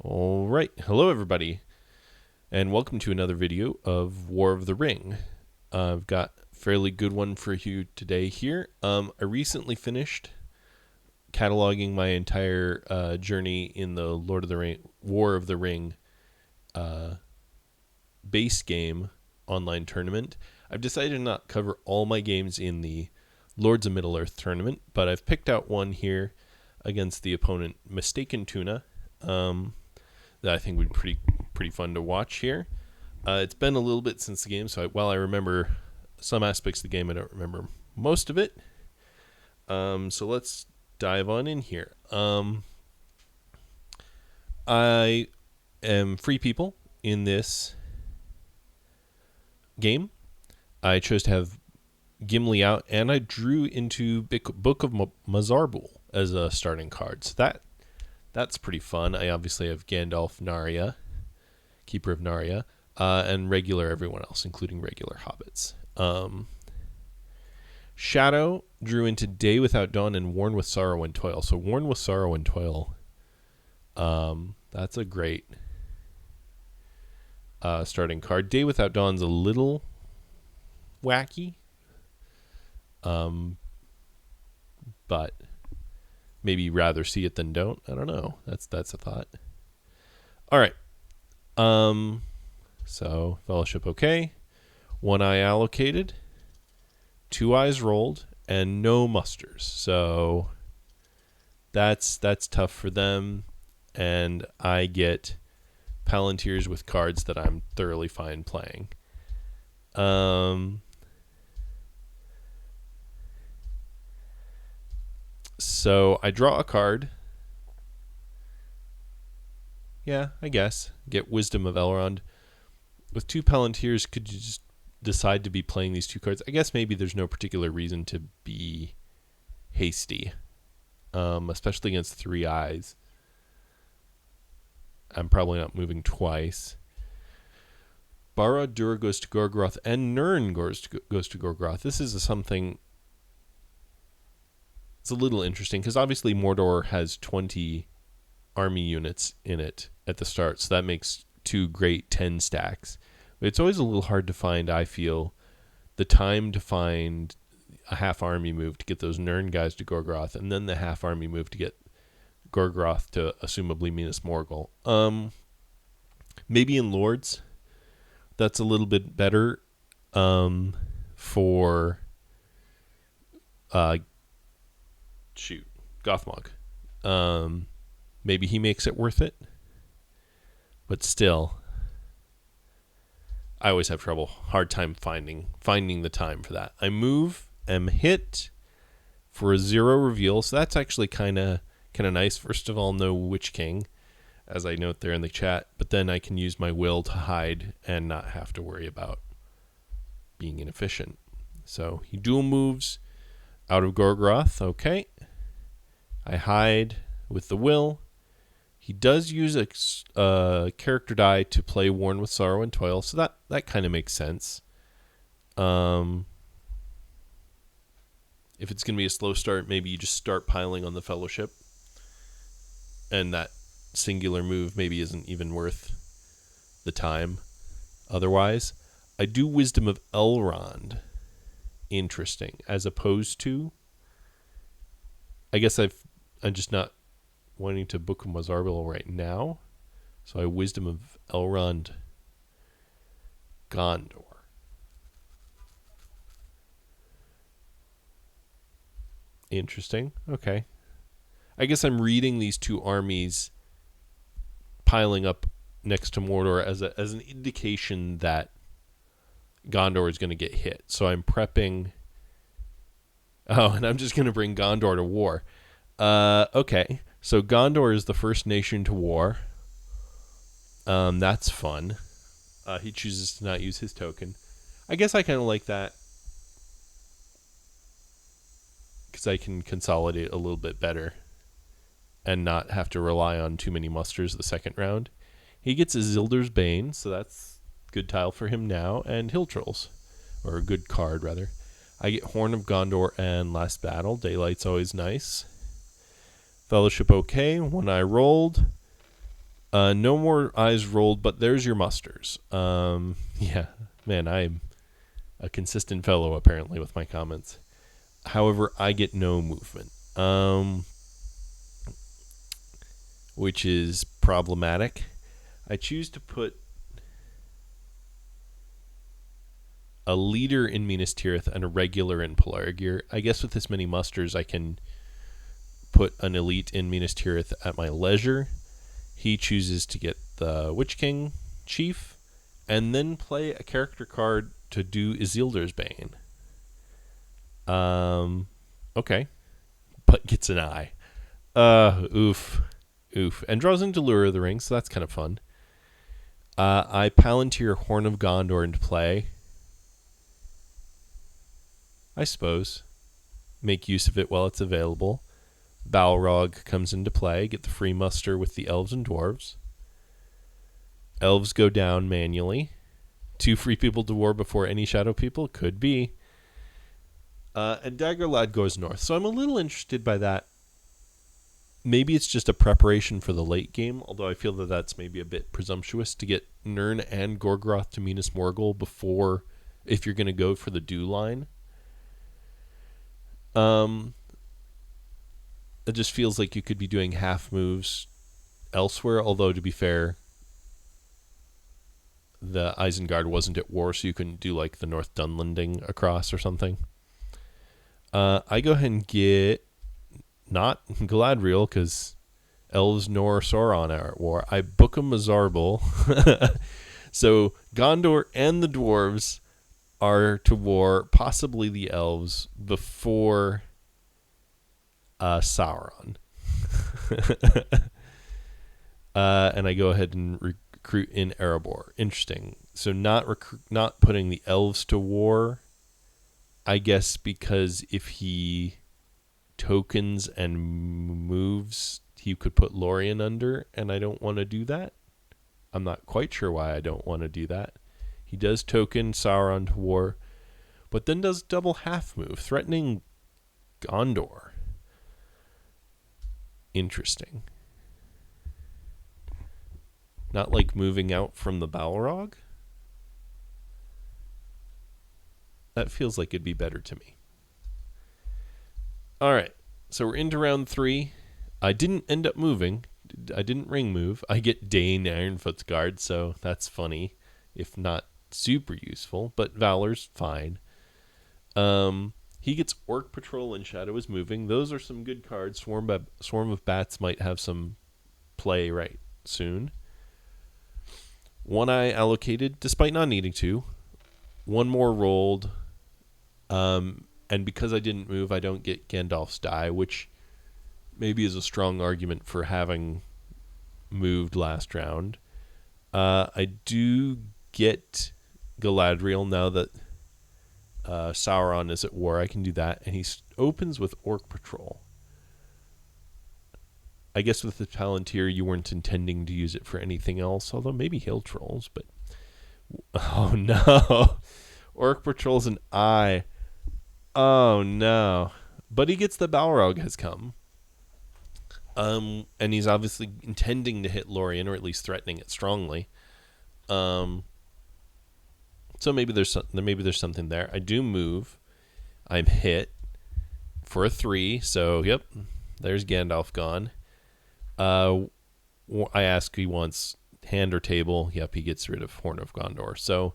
All right, hello everybody, and welcome to another video of War of the Ring. I've got a fairly good one for you today here. I recently finished cataloging my entire journey in the Lord of the Ring, War of the Ring base game online tournament. I've decided to not cover all my games in the Lords of Middle-earth tournament, but I've picked out one here against the opponent MistakenTuna. That I think would be pretty fun to watch here. It's been a little bit since the game, so while I remember some aspects of the game, I don't remember most of it. So let's dive on in here. I am free people in this game. I chose to have Gimli out, and I drew into Book of Mazarbul as a starting card. So that's pretty fun. I obviously have Gandalf, Narya, Keeper of Narya, and regular everyone else, including regular hobbits. Shadow drew into Day Without Dawn and Worn with Sorrow and Toil. So Worn with Sorrow and Toil, that's a great starting card. Day Without Dawn's a little wacky, but maybe rather see it than don't. I don't know. That's a thought. All right. So Fellowship okay. 1 eye allocated. 2 eyes rolled and no musters. So that's tough for them, and I get Palantirs with cards that I'm thoroughly fine playing. So I draw a card. Yeah, I guess. Get Wisdom of Elrond. With 2 Palantirs, could you just decide to be playing these 2 cards? I guess maybe there's no particular reason to be hasty, especially against 3 eyes. I'm probably not moving twice. Barad-dûr goes to Gorgoroth, and Nirn goes to Gorgoroth. This is something... It's a little interesting, because obviously Mordor has 20 army units in it at the start, so that makes 2 great 10 stacks. But it's always a little hard to find, I feel, the time to find a half army move to get those Nirn guys to Gorgoroth, and then the half army move to get Gorgoroth to assumably Minas Morgul. Maybe in Lords, that's a little bit better for Gothmog. Maybe he makes it worth it, but still, I always have hard time finding the time for that. I am hit for a 0 reveal, so that's actually kind of nice. First of all, no Witch King, as I note there in the chat, but then I can use my will to hide and not have to worry about being inefficient. So he dual moves out of Gorgoroth. Okay. I hide with the will. He does use a character die to play Worn with Sorrow and Toil, so that kind of makes sense. If it's going to be a slow start, maybe you just start piling on the Fellowship, and that singular move maybe isn't even worth the time otherwise. I do Wisdom of Elrond. Interesting. As opposed to, I guess I'm just not wanting to Book of Mazarbul right now, so I Wisdom of Elrond Gondor. Interesting. Okay. I guess I'm reading these 2 armies piling up next to Mordor as an indication that Gondor is going to get hit. So I'm prepping. Oh, and I'm just going to bring Gondor to war. Okay. So Gondor is the first nation to war. That's fun. He chooses to not use his token. I guess I kind of like that, because I can consolidate a little bit better and not have to rely on too many musters the second round. He gets Isildur's Bane, so that's good tile for him now, and Hill Trolls, or a good card rather. I get Horn of Gondor and Last Battle. Daylight's always nice. Fellowship okay. 1 eye rolled. No more eyes rolled, but there's your musters. Yeah, man, I'm a consistent fellow apparently with my comments. However, I get no movement, which is problematic. I choose to put a leader in Minas Tirith and a regular in Pelargir. I guess with this many musters, I can put an elite in Minas Tirith at my leisure. He chooses to get the Witch King chief, and then play a character card to do Isildur's Bane. Okay, but gets an eye. Oof, and draws into Lure of the Ring, so that's kind of fun. I Palantir Horn of Gondor into play. I suppose. Make use of it while it's available. Balrog comes into play. Get the free muster with the elves and dwarves. Elves go down manually. 2 free people to war before any shadow people? Could be. And Dagger Lad goes north. So I'm a little interested by that. Maybe it's just a preparation for the late game, although I feel that that's maybe a bit presumptuous to get Nirn and Gorgroth to Minas Morgul before, if you're going to go for the do line. It just feels like you could be doing half moves elsewhere, although to be fair, the Isengard wasn't at war, so you couldn't do like the North Dunlanding across or something. I go ahead and get not Galadriel, because elves nor Sauron are at war. I book a Mazarbul. So Gondor and the dwarves are to war, possibly the elves, before Sauron. And I go ahead and recruit in Erebor. Interesting. So not putting the elves to war, I guess, because if he tokens and moves, he could put Lorien under, and I don't want to do that. I'm not quite sure why I don't want to do that. He does token Sauron to war, but then does double half move, threatening Gondor. Interesting. Not like moving out from the Balrog? That feels like it'd be better to me. All right, so we're into round 3. I didn't end up moving. I didn't ring move. I get Dane Ironfoot's guard, so that's funny, if not super useful, but Valor's fine. He gets Orc Patrol and Shadow is Moving. Those are some good cards. Swarm of Bats might have some play right soon. 1 eye allocated, despite not needing to. 1 more rolled. And because I didn't move, I don't get Gandalf's Die, which maybe is a strong argument for having moved last round. I do get Galadriel now that Sauron is at war. I can do that. And he opens with Orc Patrol. I guess with the Palantir, you weren't intending to use it for anything else, although maybe Hill Trolls, but... Oh, no. Orc Patrol's an eye. Oh, no. But he gets the Balrog has come. And he's obviously intending to hit Lorien, or at least threatening it strongly. So maybe there's something there. I do move. I'm hit for a 3. So, yep, there's Gandalf gone. I ask he wants hand or table. Yep, he gets rid of Horn of Gondor. So,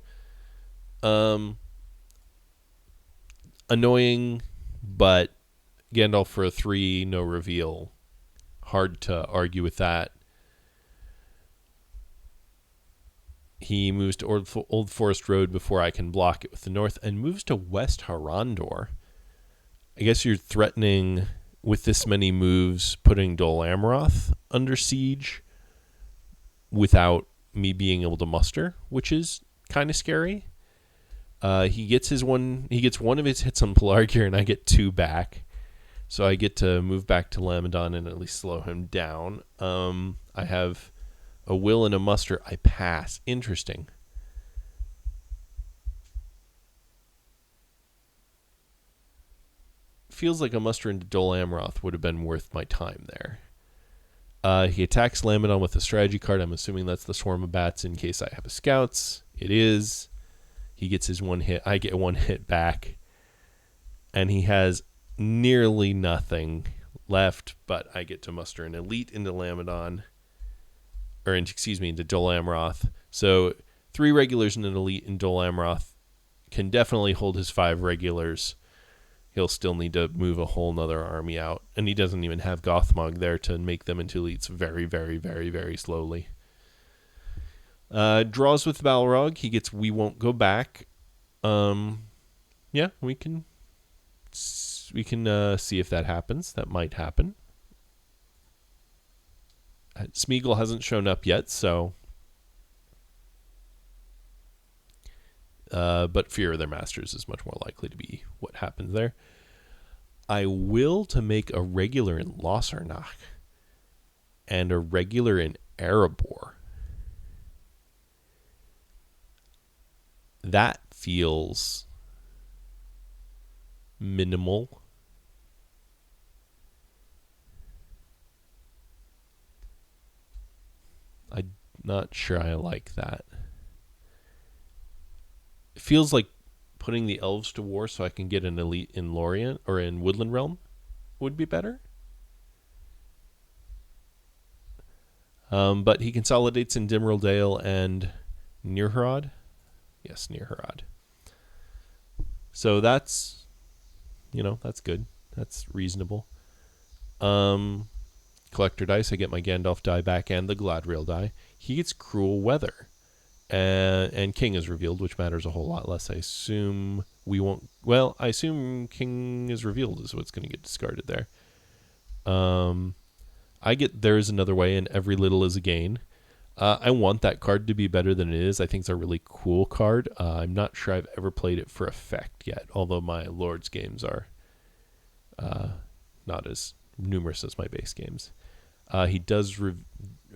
annoying, but Gandalf for a 3, no reveal. Hard to argue with that. He moves to Old Forest Road before I can block it with the north, and moves to West Harondor. I guess you're threatening, with this many moves, putting Dol Amroth under siege without me being able to muster, which is kind of scary. He gets one of his hits on Pelargir, and I get 2 back. So I get to move back to Lamedon and at least slow him down. I have a will and a muster. I pass. Interesting. Feels like a muster into Dol Amroth would have been worth my time there. He attacks Lamedon with a strategy card. I'm assuming that's the Swarm of Bats in case I have a Scouts. It is. He gets his one hit. I get one hit back. And he has nearly nothing left, but I get to muster an elite into Lamedon. Into Dol Amroth. So 3 regulars and an elite in Dol Amroth can definitely hold his 5 regulars. He'll still need to move a whole nother army out. And he doesn't even have Gothmog there to make them into elites very, very, very, very slowly. Draws with Balrog. He gets We Won't Go Back. Yeah, we can see if that happens. That might happen. Smeagol hasn't shown up yet, so... but Fear of Their Masters is much more likely to be what happens there. I will to make a regular in Lossarnach and a regular in Erebor. That feels minimal. I'm not sure I like that. It feels like putting the elves to war so I can get an elite in Lorien or in Woodland Realm would be better. But he consolidates in Dimril Dale and Nirharad. Yes, Nirharad. So that's good. That's reasonable. Collector dice. I get my Gandalf die back and the Gladriel die. He gets Cruel Weather. And King is revealed, which matters a whole lot less. I assume we won't... Well, I assume King is revealed is what's going to get discarded there. I get There's Another Way, and Every Little Is a Gain. I want that card to be better than it is. I think it's a really cool card. I'm not sure I've ever played it for effect yet, although my Lord's games are not as numerous as my base games. He does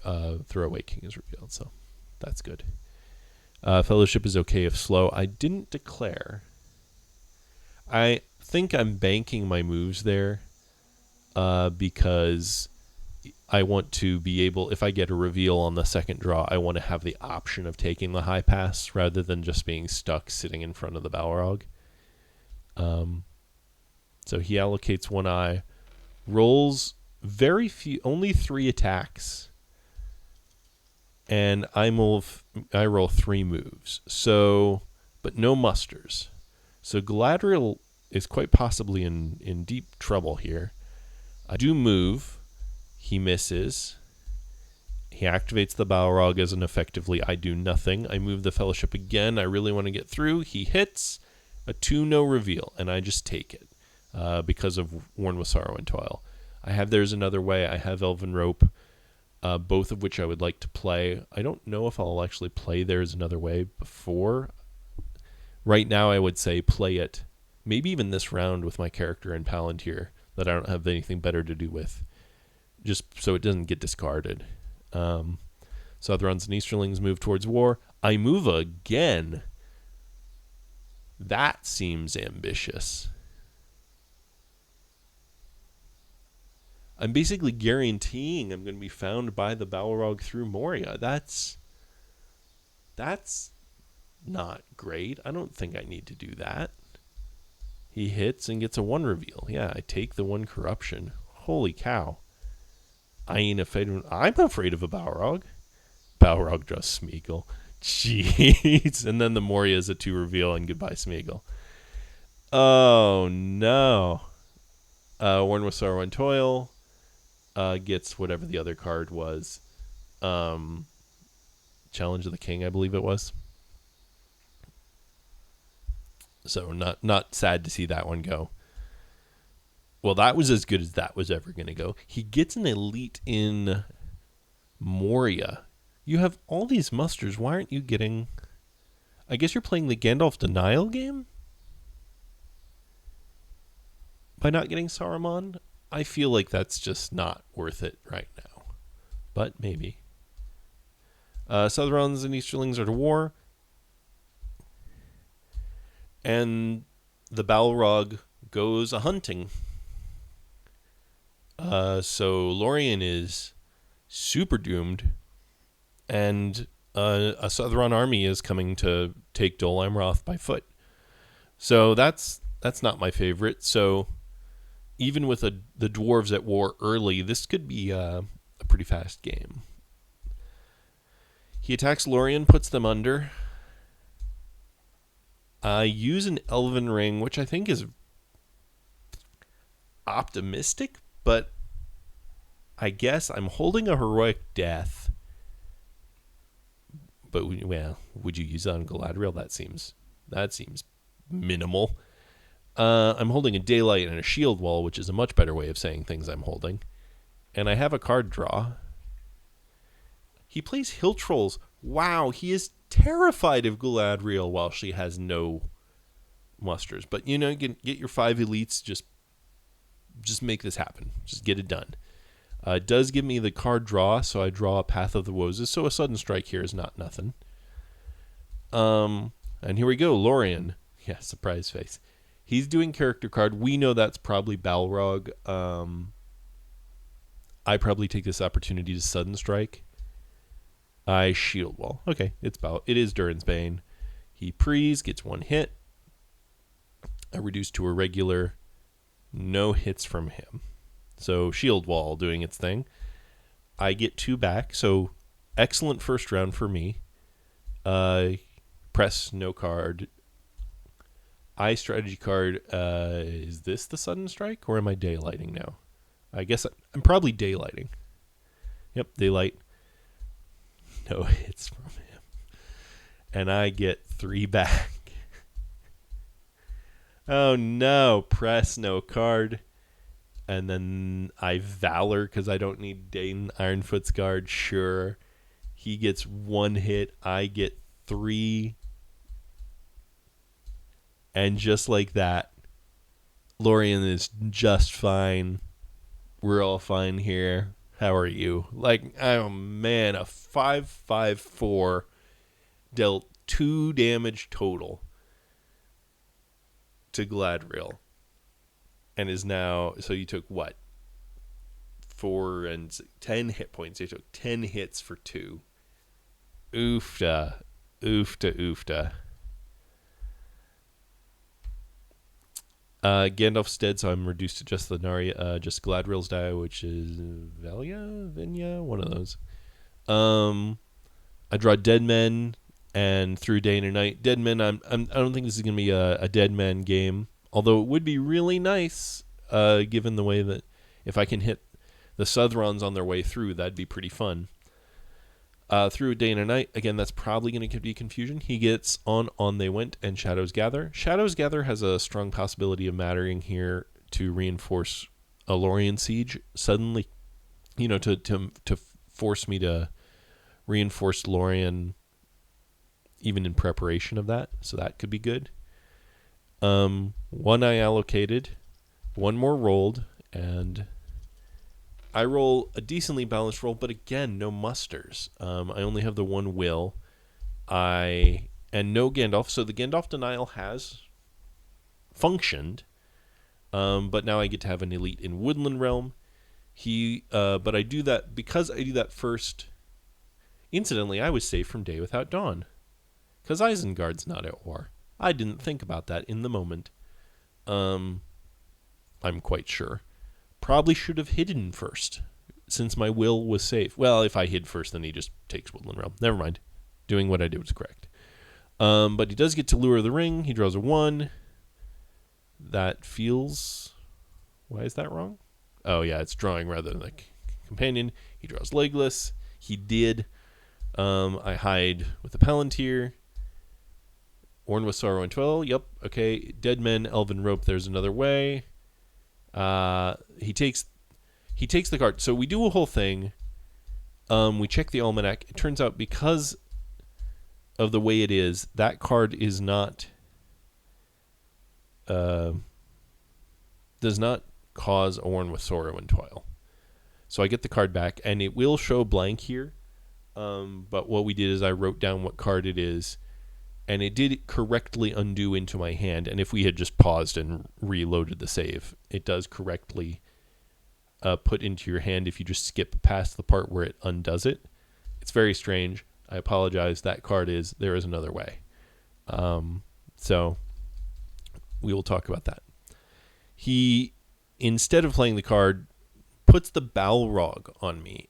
Throwaway King is revealed, so that's good. Fellowship is okay if slow. I didn't declare. I think I'm banking my moves there because I want to be able, if I get a reveal on the second draw, I want to have the option of taking the high pass rather than just being stuck sitting in front of the Balrog. So he allocates 1 eye, rolls only 3 attacks, and I roll 3 moves. So, but no musters. So Gladriel is quite possibly in deep trouble here. I do move. He misses. He activates the Balrog as an effectively I do nothing. I move the Fellowship again. I really want to get through. He hits a 2-no reveal, and I just take it because of Worn with Sorrow and Toil. I have There's Another Way. I have Elven Rope. Both of which I would like to play. I don't know if I'll actually play There's Another Way before. Right now, I would say play it, maybe even this round with my character in Palantir that I don't have anything better to do with, just so it doesn't get discarded. Southrons and Easterlings move towards war. I move again. That seems ambitious. I'm basically guaranteeing I'm going to be found by the Balrog through Moria. That's not great. I don't think I need to do that. He hits and gets a 1 reveal. Yeah, I take the 1 corruption. Holy cow. I'm afraid of a Balrog. Balrog draws Smeagol. Jeez. And then the Moria is a 2 reveal and goodbye Smeagol. Oh, no. Worn with Sorrow and Toil. Gets whatever the other card was. Challenge of the King, I believe it was. So not sad to see that one go. Well, that was as good as that was ever going to go. He gets an elite in Moria. You have all these musters. Why aren't you getting... I guess you're playing the Gandalf Denial game? By not getting Saruman? I feel like that's just not worth it right now. But maybe. Southrons and Easterlings are to war. And the Balrog goes a hunting. So Lorien is super doomed, and a Southron army is coming to take Dol Amroth by foot. So that's not my favorite. So even with the dwarves at war early, this could be a pretty fast game. He attacks Lorien, puts them under. I use an Elven Ring, which I think is optimistic, but I guess I'm holding a Heroic Death. But, well, would you use it on Galadriel? That seems minimal. I'm holding a Daylight and a Shield Wall, which is a much better way of saying things I'm holding. And I have a card draw. He plays Hill Trolls. Wow, he is terrified of Galadriel while she has no musters. But, get your 5 elites, just make this happen. Just get it done. It does give me the card draw, so I draw a Path of the Woses, so a sudden strike here is not nothing. And here we go, Lorien. Yeah, surprise face. He's doing character card. We know that's probably Balrog. I probably take this opportunity to sudden strike. I shield wall. Okay, it is Durin's Bane. He prees, gets 1 hit. I reduce to a regular. No hits from him. So shield wall doing its thing. I get 2 back. So excellent first round for me. Press, no card. I strategy card. Is this the sudden strike or am I daylighting now? I guess I'm probably daylighting. Yep, daylight. No hits from him. And I get 3 back. Oh no, press, no card. And then I Valor because I don't need Dayton Ironfoot's guard. Sure. He gets 1 hit. I get 3. And just like that, Lorien is just fine. We're all fine here. How are you? Oh man, a 5/5/4 dealt 2 damage total to Galadriel. And is now, so you took what? 4 and 10 hit points. You took 10 hits for 2. Oofta. Oofta, oofta. Gandalf's dead, so I'm reduced to just the just Galadriel's die, which is Vinya, one of those. I draw Dead Men, and through Day and Night, Dead Men. I don't think this is gonna be a Dead Men game, although it would be really nice, given the way that if I can hit the Southrons on their way through, that'd be pretty fun. Through Day and Night, again, that's probably going to be confusion. He gets on They Went, and Shadows Gather. Shadows Gather has a strong possibility of mattering here to reinforce a Lorien siege suddenly, to force me to reinforce Lorien even in preparation of that. So that could be good. 1 I allocated, 1 more rolled, and I roll a decently balanced roll, but again, no musters. I only have the 1 will. And no Gandalf. So the Gandalf denial has functioned, but now I get to have an elite in Woodland Realm. But I do that because I do that first. Incidentally, I was safe from Day Without Dawn, because Isengard's not at war. I didn't think about that in the moment. I'm quite sure. Probably should have hidden first, since my will was safe. Well, if I hid first, then he just takes Woodland Realm. Never mind. Doing what I did was correct. But he does get to Lure of the Ring. He draws a 1. That feels... Why is that wrong? Oh, yeah, it's drawing rather than like companion. He draws Legless. He did. I hide with the Palantir. Worn with Sorrow and Toil. Yep. Okay. Dead Men, Elven Rope. There's another way. He takes the card. So we do a whole thing. We check the almanac. It turns out because of the way it is, that card is not does not cause a Worn with Sorrow and Toil. So I get the card back, and it will show blank here. But what we did is I wrote down what card it is, and it did correctly undo into my hand. And if we had just paused and reloaded the save, it does correctly put into your hand if you just skip past the part where it undoes it. It's very strange. I apologize. That card is There Is Another Way. So we will talk about that. He, instead of playing the card, puts the balrog on me,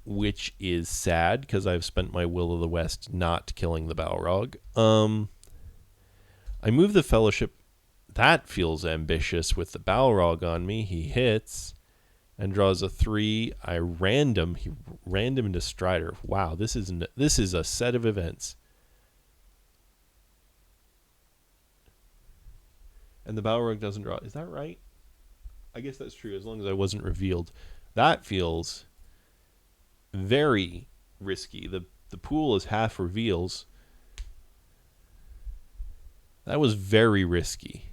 which is sad because I've spent my Will of the West not killing the balrog. I move the Fellowship. That feels ambitious with the balrog on me. He hits and draws a 3. He random into Strider. Wow, this is a set of events. And the balrog doesn't draw. Is that right? I guess that's true, as long as I wasn't revealed. That feels very risky. The pool is half reveals. That was very risky.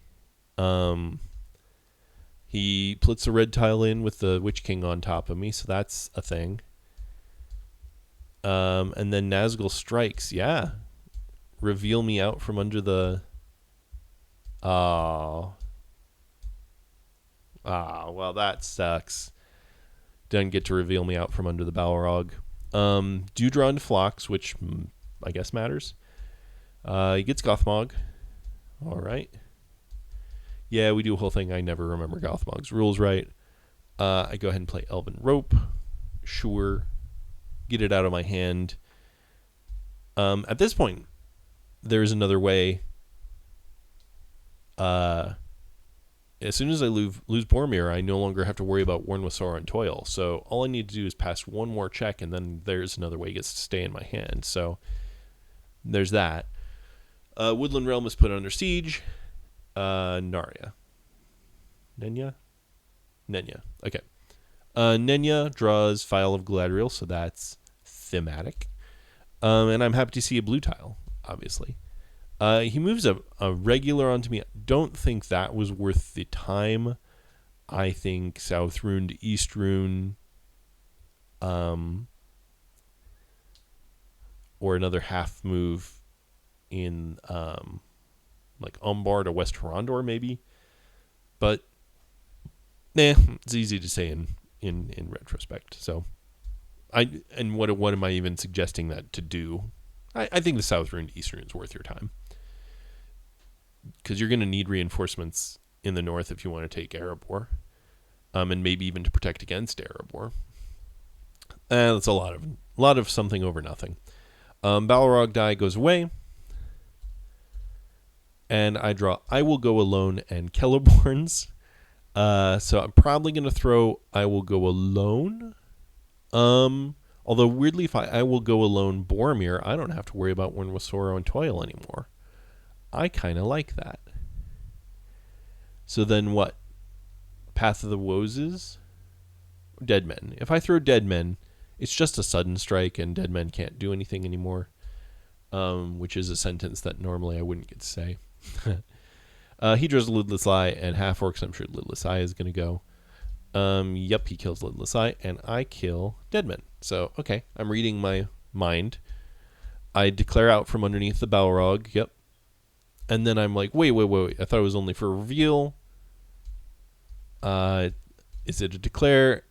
He puts a red tile in with the Witch King on top of me, so that's a thing. And then Nazgul strikes. Yeah. Reveal me out from under the... well, that sucks. Doesn't get to reveal me out from under the balrog. Do draw into Phlox, which I guess matters. He gets Gothmog. All right. Yeah, we do a whole thing. I never remember Gothmog's rules right. I go ahead and play Elven Rope. Sure. Get it out of my hand. At this point, there's another way. As soon as I lose Boromir, I no longer have to worry about Worn with Sorrow and Toil. So all I need to do is pass one more check, and then there's another way it gets to stay in my hand. So there's that. Woodland Realm is put under siege. Narya. Nenya? Okay. Nenya draws Phial of Galadriel, so that's thematic. And I'm happy to see a blue tile, obviously. He moves a regular onto me. Don't think that was worth the time. I think South Rune to East Rune, or another half move in like Umbar to West Horondor maybe. But it's easy to say in retrospect. So what am I even suggesting that to do? I think the South Rune to East Rune is worth your time, because you're going to need reinforcements in the north if you want to take Erebor, and maybe even to protect against Erebor. That's a lot of something over nothing. Balrog die goes away, and I draw I Will Go Alone and Celeborns. So I'm probably going to throw I Will Go Alone. Although weirdly, if I Will Go Alone Boromir, I don't have to worry about Worn with Sorrow and Toil anymore. I kind of like that. So then what? Path of the Woses? Dead Men. If I throw Dead Men, it's just a sudden strike and Dead Men can't do anything anymore, which is a sentence that normally I wouldn't get to say. He draws Lidless Eye and Half Orcs. I'm sure Lidless Eye is going to go. Yep, he kills Lidless Eye, and I kill Deadman. So, okay, I'm reading my mind. I declare out from underneath the Balrog. Yep. And then I'm like, wait. I thought it was only for reveal. Is it a declare?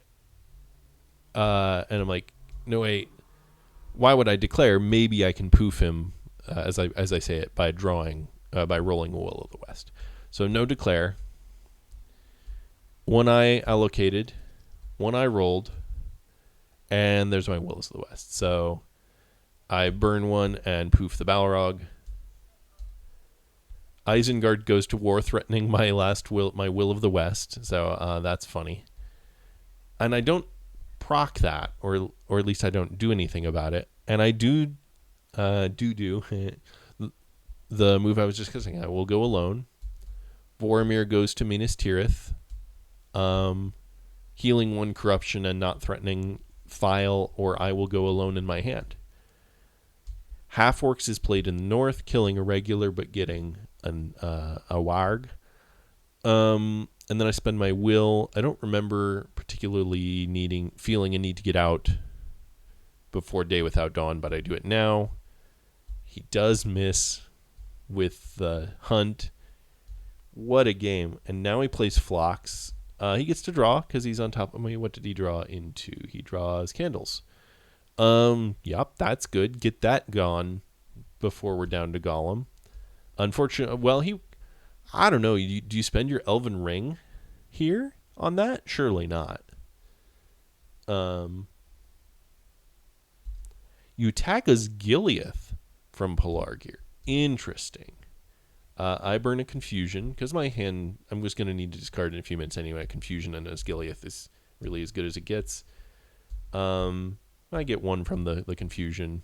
And I'm like, no, wait. Why would I declare? Maybe I can poof him, as I say it, by rolling a Will of the West. So no declare. One eye allocated, one eye rolled, and there's my Wills of the West. So I burn one and poof the Balrog. Isengard goes to war, threatening my Will of the West. So that's funny. And I don't proc that, or at least I don't do anything about it. And I do the move I was just discussing. I Will Go Alone. Boromir goes to Minas Tirith. Healing one corruption and not threatening Phial, or I Will Go Alone in my hand. Half Orcs is played in the north, killing a regular but getting a warg. And then I spend my will. I don't remember particularly feeling a need to get out before Day Without Dawn, but I do it now. He does miss with the hunt. What a game. And now he plays Phlox. He gets to draw because he's on top of me. What did he draw into? He draws candles. Yep, that's good. Get that gone before we're down to Gollum. Unfortunately, well, I don't know. Do you spend your Elven Ring here on that? Surely not. You attack as Gileath from Pelargir. Interesting. I burn a Confusion because my hand, I'm just going to need to discard in a few minutes anyway. Confusion and Osgiliath is really as good as it gets. I get one from the Confusion.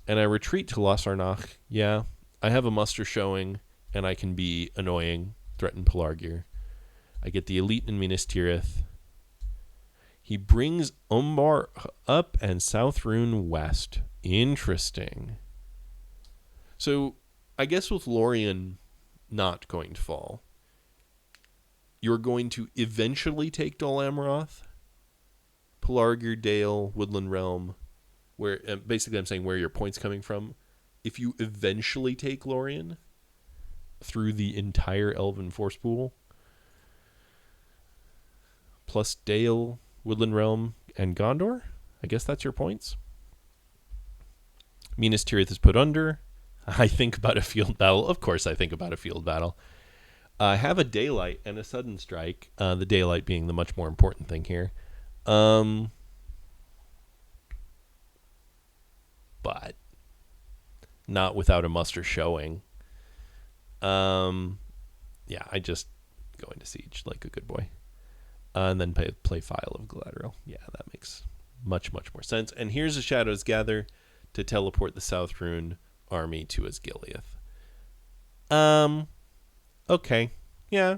And I retreat to Losarnach. Yeah, I have a muster showing, and I can be annoying, threaten Pelargir. I get the Elite in Minas Tirith. He brings Umbar up and South Rune west. Interesting. So, I guess with Lorien not going to fall, you're going to eventually take Dol Amroth, Pelargir, Dale, Woodland Realm, where basically I'm saying where your point's coming from. If you eventually take Lorien through the entire Elven Force Pool, plus Dale, Woodland Realm, and Gondor, I guess that's your points. Minas Tirith is put under. I think about a field battle. Of course I think about a field battle. I have a Daylight and a Sudden Strike, the Daylight being the much more important thing here. But not without a muster showing. Yeah, I just go into Siege like a good boy. And then play File of Galadriel. Yeah, that makes much, much more sense. And here's a Shadows Gather to teleport the South Rune army to Osgiliath. Okay. Yeah.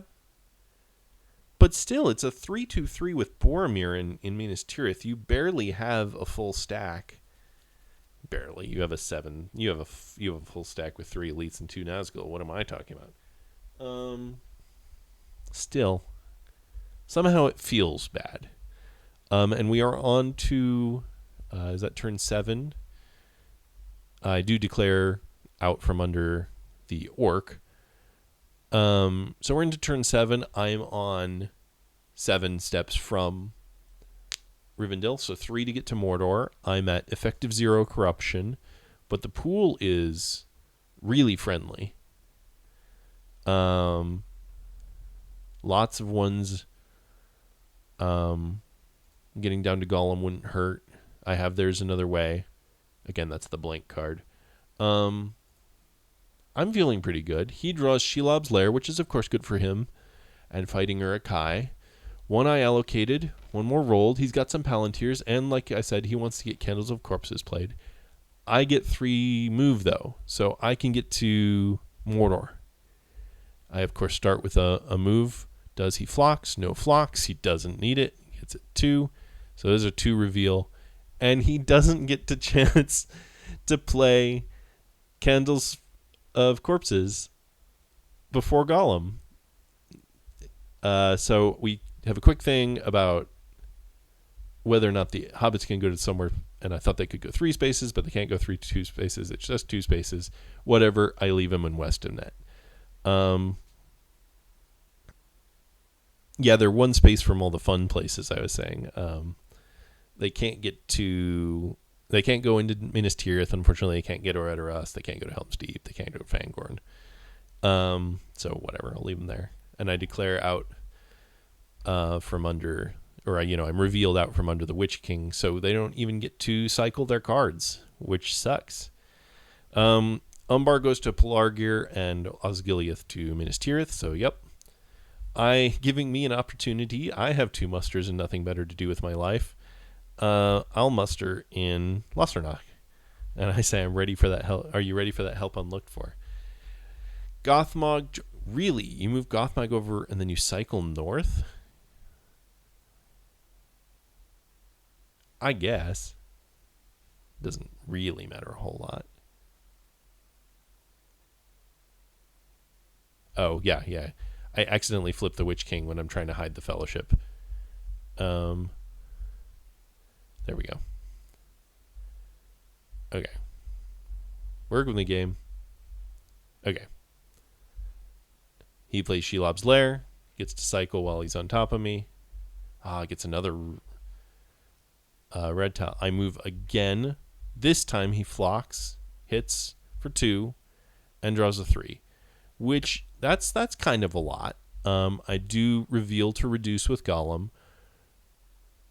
But still, it's a 3-2-3 with Boromir in Minas Tirith. You barely have a full stack. Barely. You have a 7. You have a full stack with 3 elites and 2 Nazgul. What am I talking about? Still, somehow it feels bad. And we are on to, is that turn 7? I do declare out from under the orc. So we're into turn 7. I'm on 7 steps from Rivendell, so 3 to get to Mordor. I'm at effective 0 corruption, but the pool is really friendly. Lots of ones. Getting down to Gollum wouldn't hurt. I have There's Another Way. Again, that's the blank card. I'm feeling pretty good. He draws Shelob's Lair, which is of course good for him, and fighting Uruk-hai. 1 eye allocated, 1 more rolled. He's got some Palantirs, and like I said, he wants to get Candles of Corpses played. I get 3 move, though, so I can get to Mordor. I, of course, start with a move. Does he flocks? No flocks. He doesn't need it. He gets it 2. So there's a 2 reveal. And he doesn't get the chance to play Candles of Corpses before Gollum. So we have a quick thing about whether or not the hobbits can go to somewhere, and I thought they could go 3 spaces, but they can't go 2 spaces. It's just 2 spaces. Whatever, I leave them in Westonnet. Yeah, they're 1 space from all the fun places, I was saying. They can't go into Minas Tirith. Unfortunately, they can't get to Edoras. They can't go to Helm's Deep. They can't go to Fangorn. So whatever, I'll leave them there. And I declare out from under, or I'm revealed out from under the Witch King, so they don't even get to cycle their cards, which sucks. Umbar goes to Pelargir and Osgiliath to Minas Tirith, so yep. Giving me an opportunity. I have 2 musters and nothing better to do with my life. I'll muster in Losarnach. And I say, I'm ready for that help. Are you ready for that help unlooked for? Gothmog, really? You move Gothmog over and then you cycle north? I guess. Doesn't really matter a whole lot. Oh, yeah. I accidentally flipped the Witch King when I'm trying to hide the Fellowship. There we go. Okay. Work with the game. Okay. He plays Shelob's Lair, gets to cycle while he's on top of me. Gets another red tile. I move again. This time he flocks, hits for 2, and draws a 3, which that's kind of a lot. I do reveal to reduce with Golem.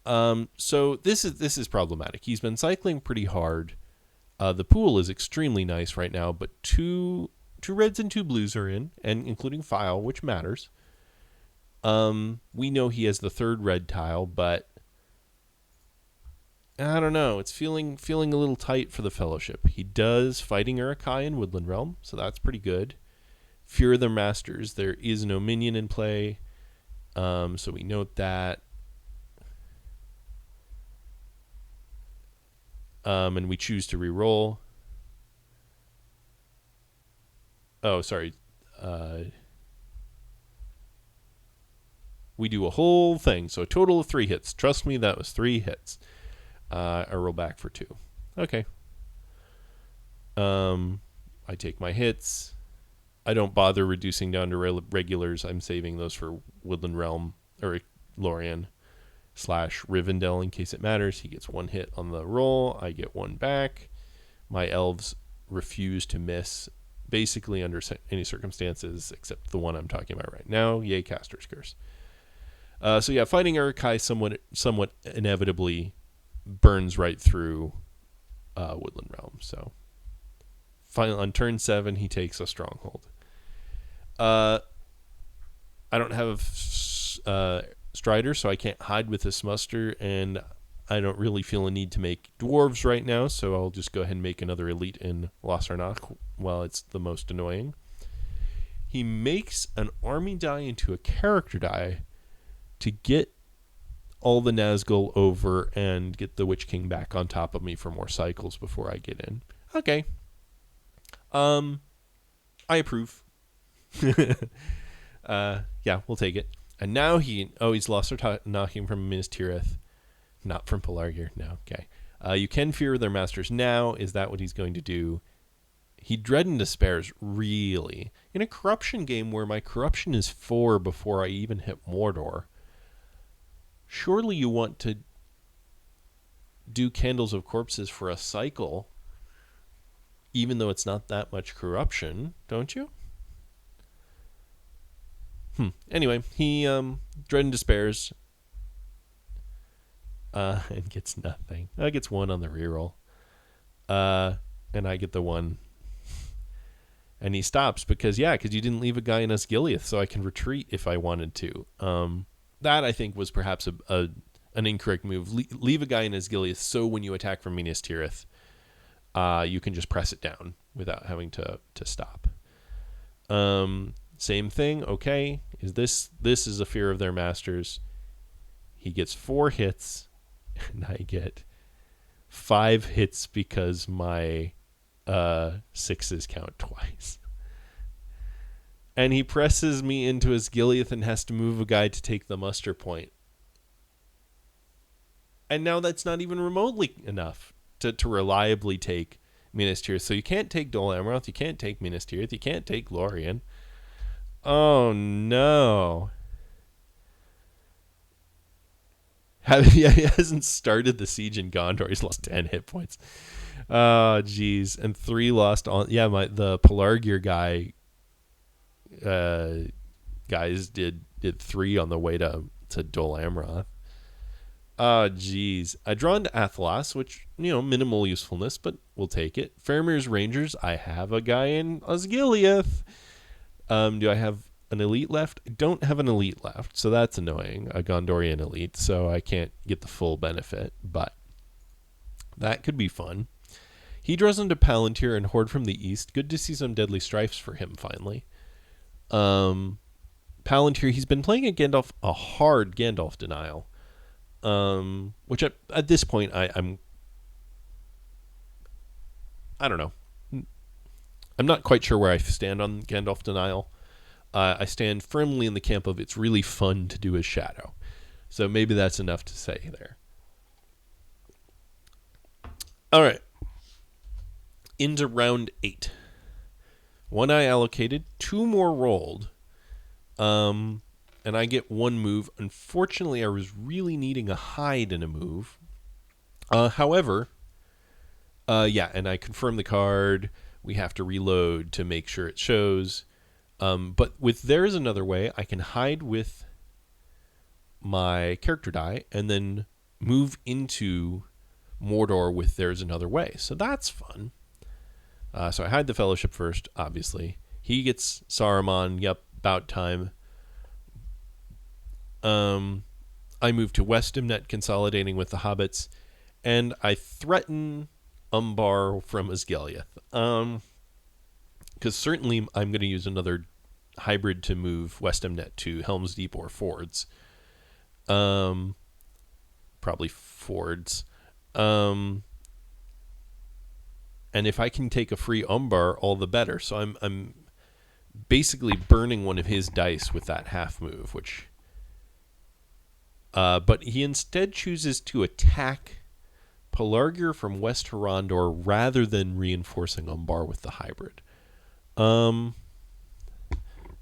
So this is problematic. He's been cycling pretty hard. The pool is extremely nice right now, but two reds and 2 blues are in, and including File, which matters. We know he has the 3rd red tile, but I don't know. It's feeling a little tight for the Fellowship. He does Fighting Uruk-hai in Woodland Realm, so that's pretty good. Fear of the Masters. There is no minion in play, so we note that. And we choose to reroll. Oh, sorry. We do a whole thing, so a total of 3 hits. Trust me, that was 3 hits. I roll back for 2. Okay. I take my hits. I don't bother reducing down to regulars. I'm saving those for Woodland Realm or Lorien / Rivendell in case it matters. He gets 1 hit on the roll. I get 1 back. My elves refuse to miss basically under any circumstances except the one I'm talking about right now. Yay, Caster's Curse. So yeah, Fighting Uruk-hai somewhat inevitably burns right through Woodland Realm. So on turn 7, he takes a stronghold. I don't have Strider, so I can't hide with this muster, and I don't really feel a need to make dwarves right now, so I'll just go ahead and make another elite in Lossarnach while it's the most annoying. He makes an army die into a character die to get all the Nazgul over and get the Witch King back on top of me for more cycles before I get in. Okay. I approve. Yeah, we'll take it. And now he's lost knocking from Minas Tirith, not from Pelargir. No, okay. You can fear their masters now. Is that what he's going to do? He dread and despairs, really. In a corruption game where my corruption is 4 before I even hit Mordor, surely you want to do Candles of Corpses for a cycle, even though it's not that much corruption, don't you? Anyway, he dread and despairs and gets nothing. I gets 1 on the reroll. And I get the 1. And he stops because you didn't leave a guy in Osgiliath, so I can retreat if I wanted to. That, I think, was perhaps an incorrect move. Leave a guy in Osgiliath so when you attack from Minas Tirith, you can just press it down without having to stop. Same thing, okay. This is a fear of their masters. He gets 4 hits, and I get 5 hits because my 6s count twice. And he presses me into his Gileath and has to move a guy to take the muster point. And now that's not even remotely enough to reliably take Minas Tirith. So you can't take Dol Amroth, you can't take Minas Tirith, you can't take Lorien. Oh no. He hasn't started the siege in Gondor. He's lost 10 hit points. Oh, geez. And 3 lost on... Yeah, the Pelargir guys did 3 on the way to Dol Amroth. Oh, geez. I draw into Athelas, which, minimal usefulness, but we'll take it. Faramir's Rangers, I have a guy in Osgiliath. Do I have an elite left? I don't have an elite left, so that's annoying. A Gondorian elite, so I can't get the full benefit, but that could be fun. He draws into Palantir and Horde from the east. Good to see some Deadly Strifes for him, finally. Palantir, he's been playing a hard Gandalf denial, which at this point, I don't know. I'm not quite sure where I stand on Gandalf denial. I stand firmly in the camp of it's really fun to do his shadow. So maybe that's enough to say there. All right. Into round 8. 1 eye allocated, 2 more rolled. and I get one move. Unfortunately, I was really needing a hide in a move. However, and I confirm the card. We have to reload to make sure it shows. But with There's Another Way, I can hide with my character die and then move into Mordor with There's Another Way. So that's fun. So I hide the Fellowship first, obviously. He gets Saruman. Yep, about time. I move to Westimnet, consolidating with the hobbits, and I threaten Umbar from Osgiliath. Because certainly I'm going to use another hybrid to move Westimnet to Helm's Deep or Fords. Probably Fords. And if I can take a free Umbar, all the better. So I'm basically burning one of his dice with that half move, which. But he instead chooses to attack Pelargir from West Horondor rather than reinforcing Umbar with the hybrid.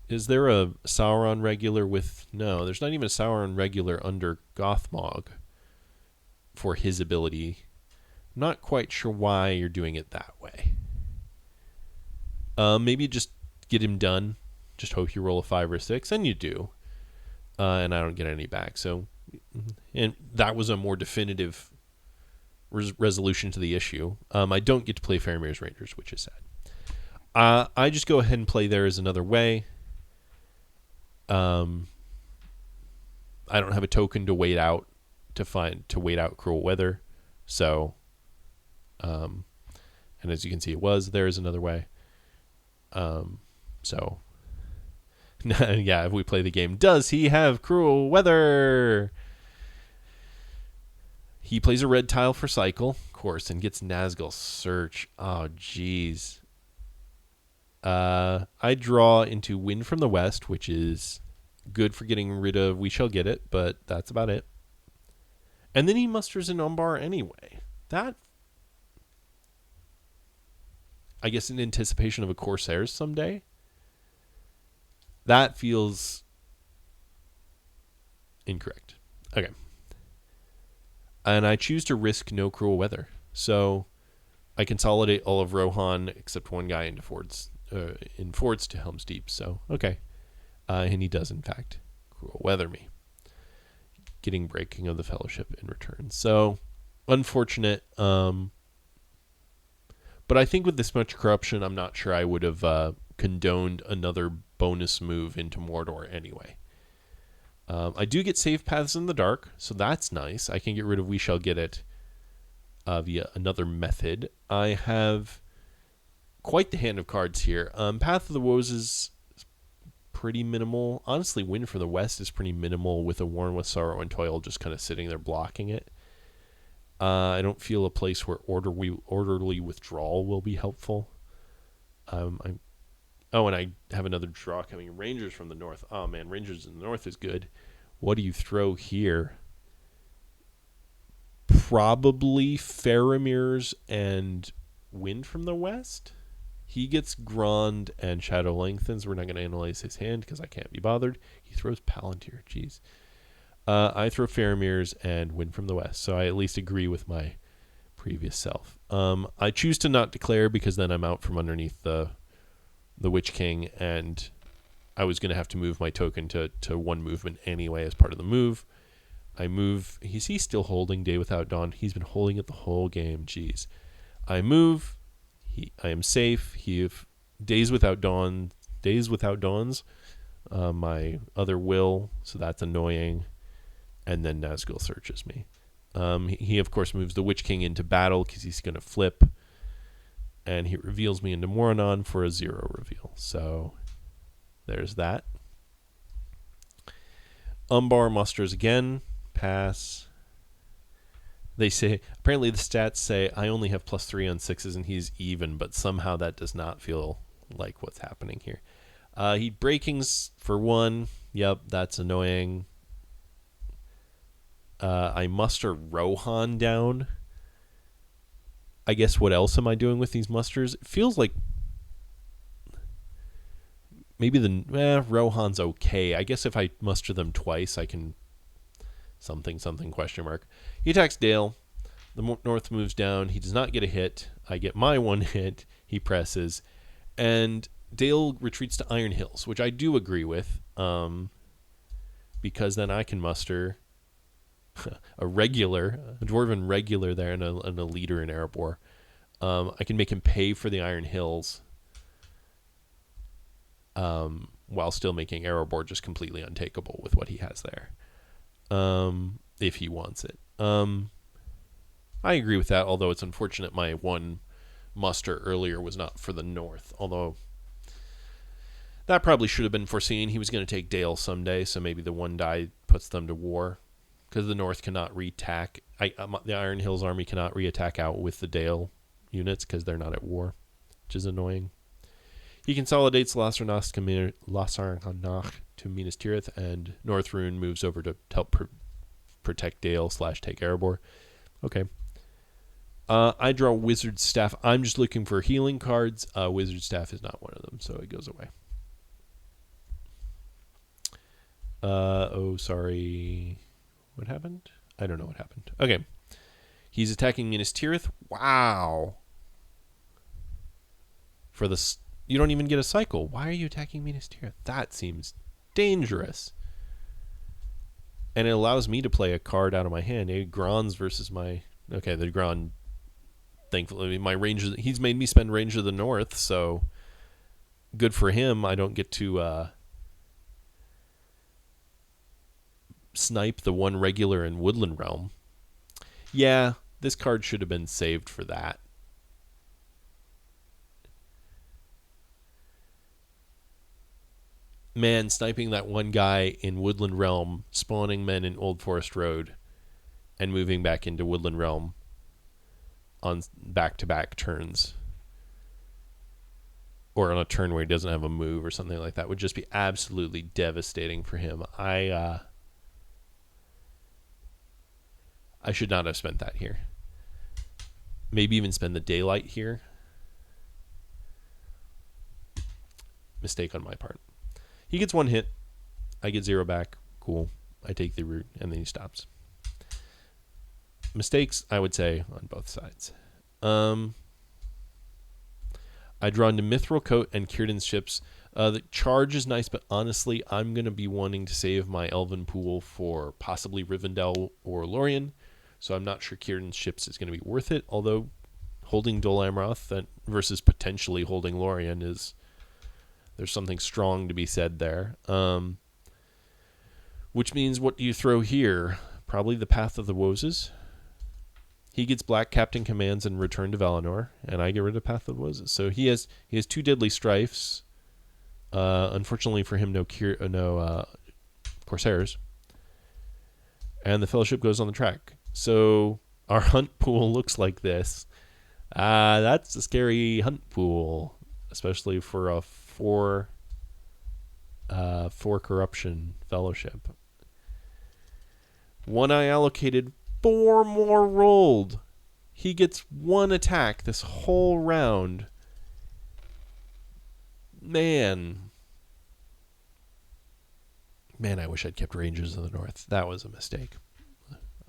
Is there a Sauron regular with... No, there's not even a Sauron regular under Gothmog for his ability. I'm not quite sure why you're doing it that way. Maybe just get him done. Just hope you roll a 5 or 6, and you do. And I don't get any back. So, and that was a more definitive resolution to the issue. I don't get to play Faramir's Rangers, which is sad. I just go ahead and play There Is Another Way. I don't have a token to wait out Cruel Weather. So, and as you can see, There Is Another Way. So, yeah, if we play the game, does he have Cruel Weather? He plays a red tile for cycle, of course, and gets Nazgul Search. Oh, jeez. I draw into Wind from the West, which is good for getting rid of We Shall Get It, but that's about it. And then he musters an Umbar anyway. That, I guess, in anticipation of a Corsairs someday. That feels incorrect. Okay. And I choose to risk no Cruel Weather. So I consolidate all of Rohan except one guy into Fords to Helm's Deep. So, okay. And he does, in fact, Cruel Weather me, getting Breaking of the Fellowship in return. So, unfortunate. But I think with this much corruption, I'm not sure I would have condoned another bonus move into Mordor anyway. I do get Save Paths in the Dark, so that's nice. I can get rid of We Shall Get It via another method. I have quite the hand of cards here. Path of the Woes is pretty minimal. Honestly, Wind from the West is pretty minimal with a Worn with Sorrow and Toil just kind of sitting there blocking it. I don't feel a place where orderly withdrawal will be helpful. And I have another draw coming. Rangers from the North. Oh, man, Rangers in the North is good. What do you throw here? Probably Faramir's and Wind from the West. He gets Grond and Shadow Lengthens. We're not going to analyze his hand because I can't be bothered. He throws Palantir. Jeez. I throw Faramir's and Wind from the West. So I at least agree with my previous self. I choose to not declare because then I'm out from underneath the Witch King, and I was going to have to move my token to one movement anyway as part of the move. I move. He's still holding Day Without Dawn. He's been holding it the whole game. Jeez. I move. I am safe. Days Without Dawns. My other will, so that's annoying. And then Nazgul searches me. He of course moves the Witch King into battle because he's going to flip. And he reveals me into Moranon for a 0 reveal. So there's that. Umbar musters again. Pass. They say, apparently the stats say I only have +3 on 6s and he's even, but somehow that does not feel like what's happening here. He breakings for 1. Yep, that's annoying. I muster Rohan down. I guess what else am I doing with these musters? It feels like Maybe Rohan's okay. I guess if I muster them twice, I can something question mark. He attacks Dale. The North moves down. He does not get a hit. I get my one hit. He presses. And Dale retreats to Iron Hills, which I do agree with, because then I can muster a dwarven regular there, and a leader in Erebor. I can make him pay for the Iron Hills, while still making Erebor just completely untakeable with what he has there, if he wants it. I agree with that, although it's unfortunate my one muster earlier was not for the North, although that probably should have been foreseen. He was going to take Dale someday, so maybe the one die puts them to war, because the North cannot re-attack. The Iron Hills army cannot re-attack out with the Dale units because they're not at war, which is annoying. He consolidates Lasarnach to Minas Tirith, and North Rune moves over to help protect Dale / take Erebor. Okay. I draw Wizard Staff. I'm just looking for healing cards. Wizard Staff is not one of them, so it goes away. Sorry. What happened? I don't know what happened. Okay. He's attacking Minas Tirith. Wow. You don't even get a cycle. Why are you attacking Minas Tirith? That seems dangerous. And it allows me to play a card out of my hand. Grons versus my... Okay, the Gron... Thankfully, my Ranger... He's made me spend Ranger of the North, so... Good for him. I don't get to... snipe the one regular in Woodland Realm. Yeah, this card should have been saved for that. Man, sniping that one guy in Woodland Realm, spawning men in Old Forest Road, and moving back into Woodland Realm on back-to-back turns, or on a turn where he doesn't have a move or something like that, would just be absolutely devastating for him. I should not have spent that here. Maybe even spend the daylight here. Mistake on my part. He gets one hit. I get 0 back. Cool. I take the root, and then he stops. Mistakes, I would say, on both sides. I draw into Mithril Coat and Círdan's ships. The charge is nice, but honestly, I'm going to be wanting to save my Elven pool for possibly Rivendell or Lorien, so I'm not sure Círdan's ships is going to be worth it, although holding Dol Amroth versus potentially holding Lorien is... There's something strong to be said there. Which means, what do you throw here? Probably the Path of the Woses. He gets Black Captain commands and Return to Valinor, and I get rid of Path of the Woses. So he has 2 Deadly Strifes. Unfortunately for him, no Corsairs. And the Fellowship goes on the track. So our hunt pool looks like this. That's a scary hunt pool, especially for a 4 corruption Fellowship. 1 I allocated, 4 more rolled. He gets 1 attack this whole round. Man, I wish I'd kept Rangers of the North. That was a mistake.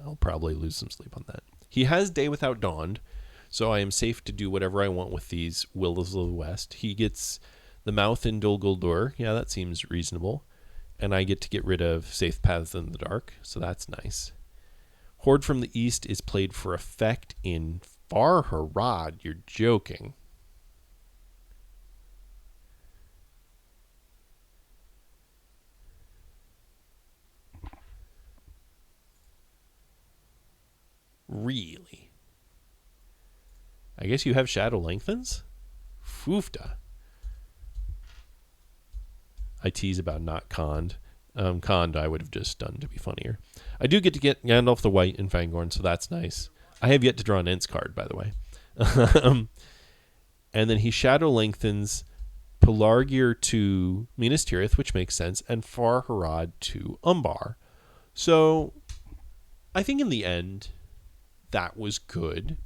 I'll probably lose some sleep on that. He has Day Without Dawn, so I am safe to do whatever I want with these Willows of the West. He gets the Mouth in Dol Guldur. Yeah, that seems reasonable. And I get to get rid of Safe Paths in the Dark, so that's nice. Horde from the East is played for effect in Far Harad. You're joking. Really? I guess you have Shadow Lengthens? Foofta. I tease about not conned. Conned I would have just done to be funnier. I do get to get Gandalf the White in Fangorn, so that's nice. I have yet to draw an Ents card, by the way. And then he Shadow Lengthens Pelargir to Minas Tirith, which makes sense, and Far Harad to Umbar. So I think in the end, that was good.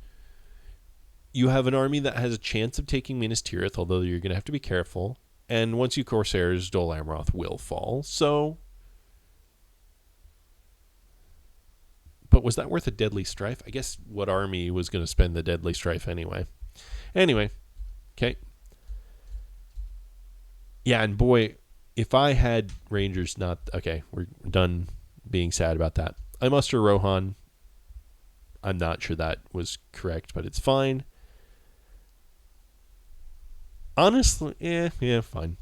You have an army that has a chance of taking Minas Tirith, although you're going to have to be careful. And once you Corsairs, Dol Amroth will fall. So, but was that worth a Deadly Strife? I guess what army was going to spend the Deadly Strife anyway? Anyway, okay. Yeah, and boy, if I had Rangers not... Okay, we're done being sad about that. I muster Rohan. I'm not sure that was correct, but it's fine. Honestly, yeah, fine.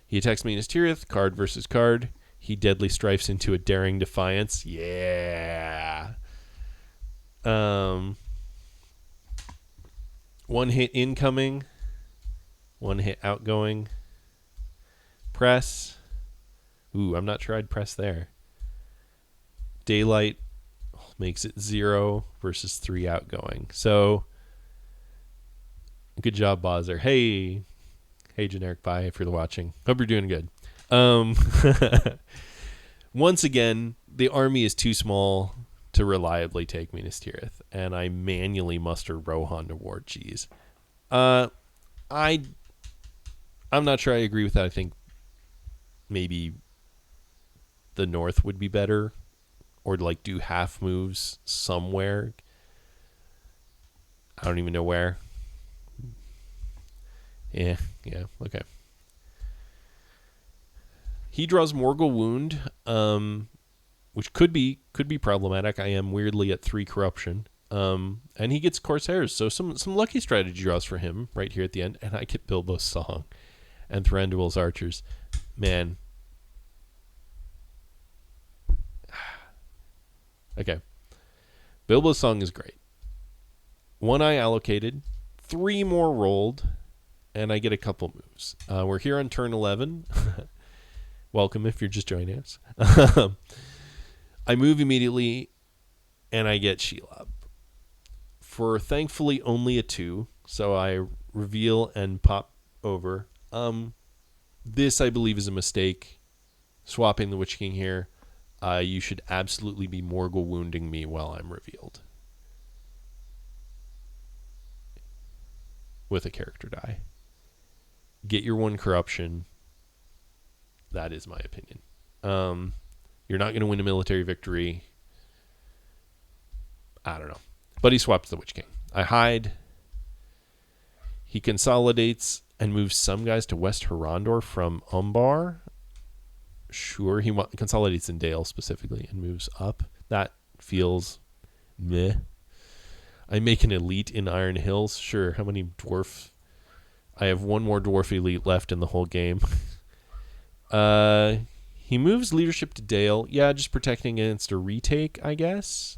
He attacks Minas Tirith, card versus card. He deadly strifes into a Daring Defiance. Yeah. One hit incoming. One hit outgoing. Press. Ooh, I'm not sure I'd press there. Daylight makes it 0 versus 3 outgoing. So, good job, Bozzer. Hey, Generic Bye, if you're watching. Hope you're doing good. Once again, the army is too small to reliably take Minas Tirith, and I manually muster Rohan to War Cheese. I'm not sure I agree with that. I think maybe the North would be better, or like do half moves somewhere. I don't even know where. Yeah, okay. He draws Morgul Wound, which could be problematic. I am weirdly at 3 corruption. And he gets Corsairs, so some lucky strategy draws for him right here at the end. And I get Bilbo's Song and Thranduil's Archers. Man. Okay. Bilbo's Song is great. 1 eye allocated, 3 more rolled, and I get a couple moves. We're here on turn 11. Welcome if you're just joining us. I move immediately, and I get Shelob. For thankfully only a 2, so I reveal and pop over. This, I believe, is a mistake. Swapping the Witch King here. You should absolutely be Morgul wounding me while I'm revealed. With a character die. Get your 1 corruption. That is my opinion. You're not going to win a military victory. I don't know. But he swaps the Witch King. I hide. He consolidates and moves some guys to West Horondor from Umbar. Sure, he consolidates in Dale specifically and moves up. That feels meh. I make an elite in Iron Hills. Sure, how many dwarf... I have 1 more dwarf elite left in the whole game. He moves leadership to Dale. Yeah, just protecting against a retake, I guess.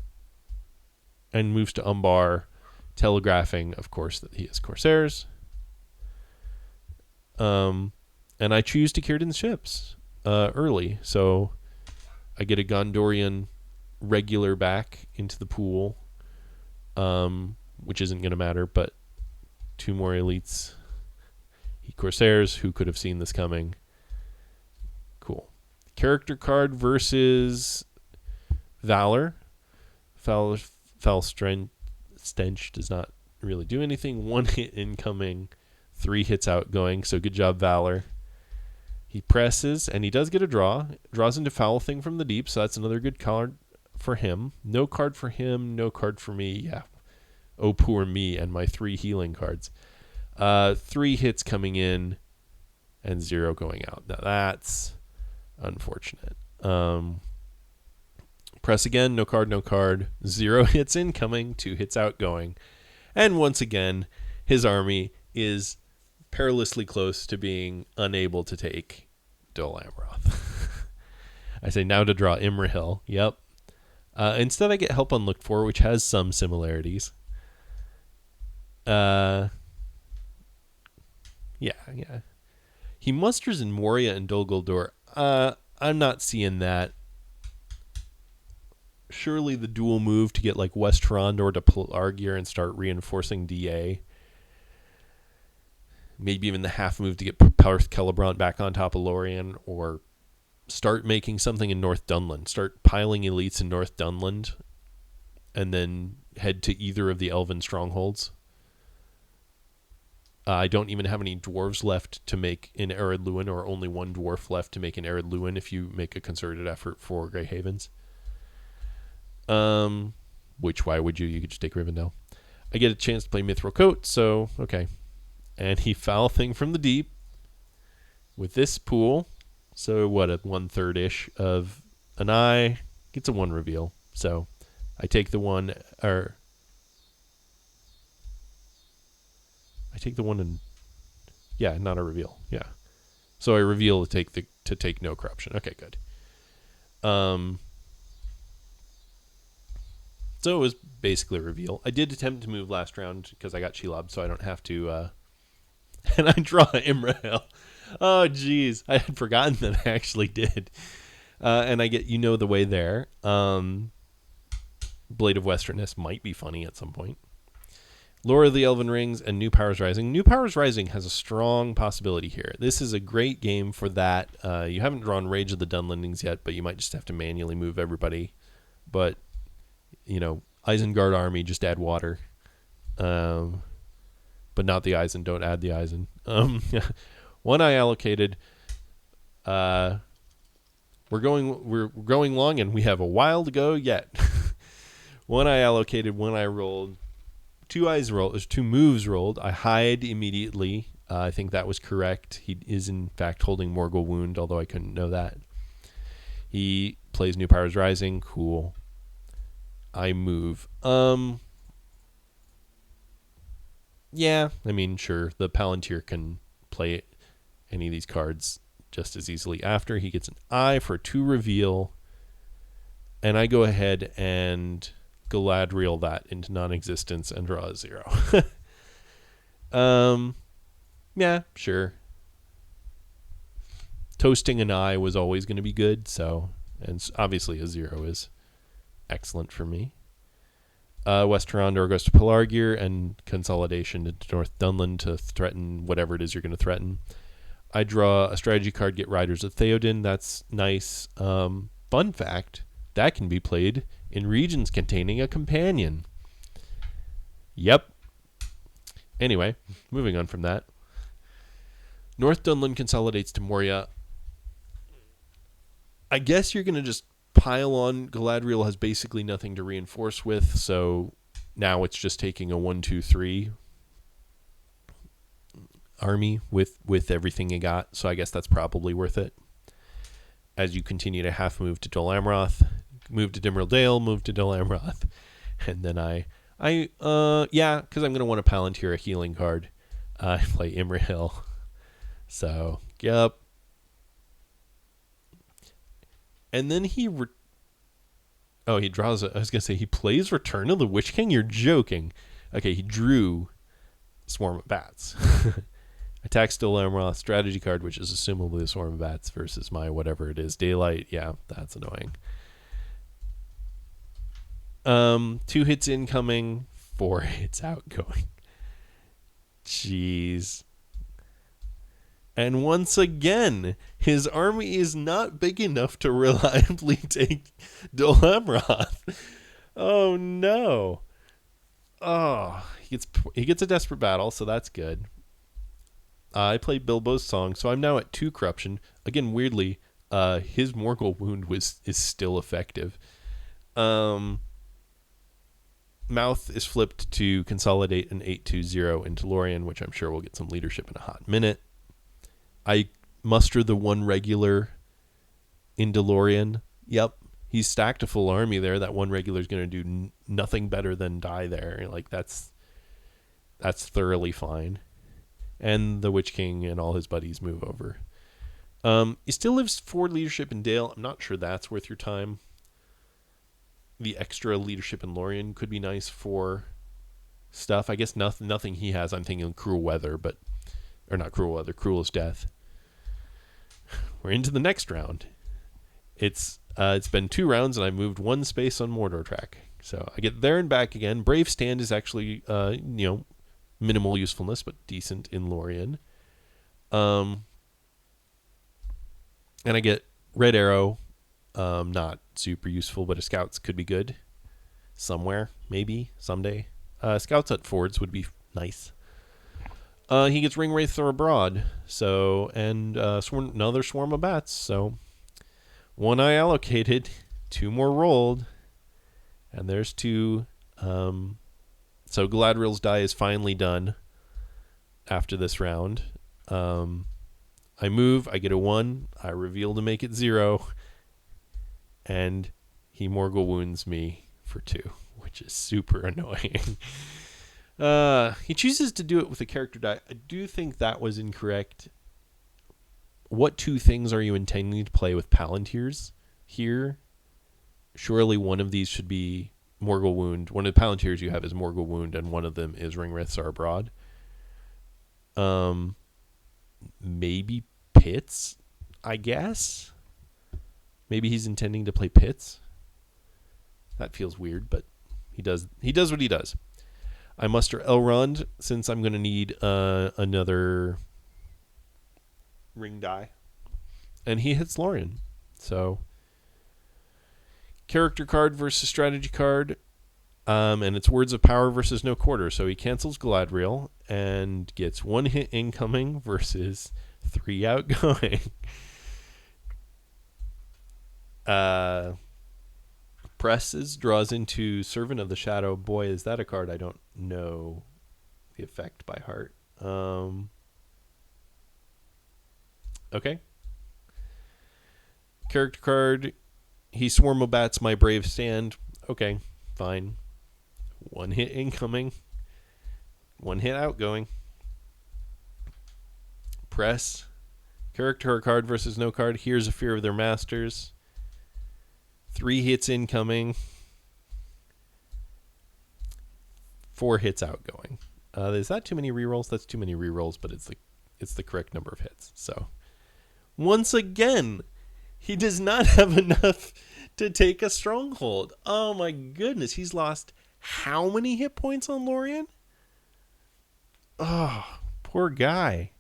And moves to Umbar, telegraphing, of course, that he has Corsairs. And I choose to Círdan's ships early. So I get a Gondorian regular back into the pool, which isn't going to matter, but 2 more elites. He Corsairs, who could have seen this coming. Cool. Character card versus Valor. Foul Stench does not really do anything. 1 hit incoming, 3 hits outgoing, so good job, Valor. He presses, and he does get a draw. Draws into Foul Thing from the Deep, so that's another good card for him. No card for him, no card for me. Yeah. Oh, poor me and my 3 healing cards. 3 hits coming in and 0 going out. Now that's unfortunate. Press again, no card. 0 hits incoming, 2 hits outgoing. And once again, his army is perilously close to being unable to take Dol Amroth. I say now to draw Imrahil. Yep. Instead, I get Help Unlooked For, which has some similarities. Yeah. He musters in Moria and Dol Guldur. I'm not seeing that. Surely the dual move to get like West Horondor to Pelargir and start reinforcing DA. Maybe even the half move to get Parth Celebrant back on top of Lorien, or start making something in North Dunland. Start piling elites in North Dunland and then head to either of the Elven strongholds. I don't even have any dwarves left to make an Arid Lewin, or only one dwarf left to make an Arid Lewin if you make a concerted effort for Grey Havens. Which, why would you? You could just take Rivendell. I get a chance to play Mithril Coat, so okay. And he Foul Thing from the Deep with this pool. So what, a 1/3-ish of an eye gets a 1 reveal. So I take the 1, or I take the 1 and not a reveal. Yeah. So I reveal to take no corruption. Okay, good. So it was basically a reveal. I did attempt to move last round because I got Shelob, so I don't have to. And I draw Imrahil. Oh, geez. I had forgotten that I actually did. And I get the way there. Blade of Westernness might be funny at some point. Lore of the Elven Rings and New Powers Rising. New Powers Rising has a strong possibility here. This is a great game for that. You haven't drawn Rage of the Dunlendings yet, but you might just have to manually move everybody. But Isengard army, just add water. But not the Eisen. Don't add the Eisen. 1 I allocated. We're going long, and we have a while to go yet. 1 I allocated. 1 I rolled. 2 eyes rolled. There's 2 moves rolled. I hide immediately. I think that was correct. He is in fact holding Morgul Wound, although I couldn't know that. He plays New Powers Rising. Cool. I move. Yeah, I mean, sure. The Palantir can play any of these cards just as easily after. He gets an eye for 2 reveal. And I go ahead and Galadriel that into non-existence and draw a 0. Yeah, sure. Toasting an eye was always going to be good, so, and obviously a 0 is excellent for me. West Tyrande goes to Pelargir, and Consolidation to North Dunland to threaten whatever it is you're going to threaten. I draw a strategy card, get Riders of Theoden. That's nice. Fun fact, that can be played in regions containing a companion. Yep. Anyway, moving on from that. North Dunland consolidates to Moria. I guess you're going to just pile on. Galadriel has basically nothing to reinforce with, so now it's just taking a 1-2-3 army with everything you got, so I guess that's probably worth it. As you continue to half move to Dol Amroth, move to Dimrill Dale, move to Dol Amroth, and then because I'm going to want to Palantir a healing card. I play Imrahil. So, yep. And then he draws, I was going to say, he plays Return of the Witch King? You're joking. Okay, he drew Swarm of Bats. Attacks Dol Amroth, strategy card, which is assumably a Swarm of Bats versus my whatever it is. Daylight, yeah, that's annoying. 2 hits incoming, 4 hits outgoing. Jeez. And once again, his army is not big enough to reliably take Dol Amroth. Oh no. Oh, he gets a Desperate Battle, so that's good. I played Bilbo's Song, so I'm now at 2 corruption. Again, weirdly, his Morgul Wound is still effective. Mouth is flipped to consolidate an 8-2-0 into Lorien, which I'm sure will get some leadership in a hot minute. I muster the 1 regular into Lorien. Yep, he's stacked a full army there. That 1 regular is going to do nothing better than die there. Like that's thoroughly fine. And the Witch King and all his buddies move over. He still lives 4 leadership in Dale. I'm not sure that's worth your time. The extra leadership in Lorien could be nice for stuff. I guess nothing he has. I'm thinking Cruel Weather, or not Cruel Weather, Cruelest Death. We're into the next round. It's been 2 rounds, and I moved 1 space on Mordor track. So I get there and back again. Brave Stand is actually, minimal usefulness, but decent in Lorien. And I get Red Arrow. Not super useful, but a Scouts could be good. Somewhere, maybe, someday. Scouts at Fords would be nice. He gets ring wraiths are abroad. So, and another swarm of bats. So, 1 eye allocated, 2 more rolled, and there's 2. So Galadriel's die is finally done after this round. I move, I get a 1, I reveal to make it 0, and he Morgul wounds me for 2, which is super annoying. He chooses to do it with a character die. I do think that was incorrect. What 2 things are you intending to play with Palantirs here? Surely one of these should be Morgul Wound. One of the Palantirs you have is Morgul Wound, and one of them is Ringwraiths are abroad. Maybe Pits, I guess. Maybe he's intending to play Pits. That feels weird, but he does what he does. I muster Elrond since I'm going to need another ring die. And he hits Lorien. So, character card versus strategy card. And it's Words of Power versus No Quarter. So he cancels Galadriel and gets 1 hit incoming versus 3 outgoing. Presses, draws into Servant of the Shadow. Boy, is that a card I don't know the effect by heart. Okay. Character card. He Swarmobats my Brave Stand. Okay, fine. 1 hit incoming. 1 hit outgoing. Press. Character card versus no card. Here's a Fear of Their Masters. 3 hits incoming. 4 hits outgoing. Is that too many rerolls? That's too many rerolls, but it's the correct number of hits. So, once again, he does not have enough to take a stronghold. Oh my goodness, he's lost how many hit points on Lorien? Oh, poor guy.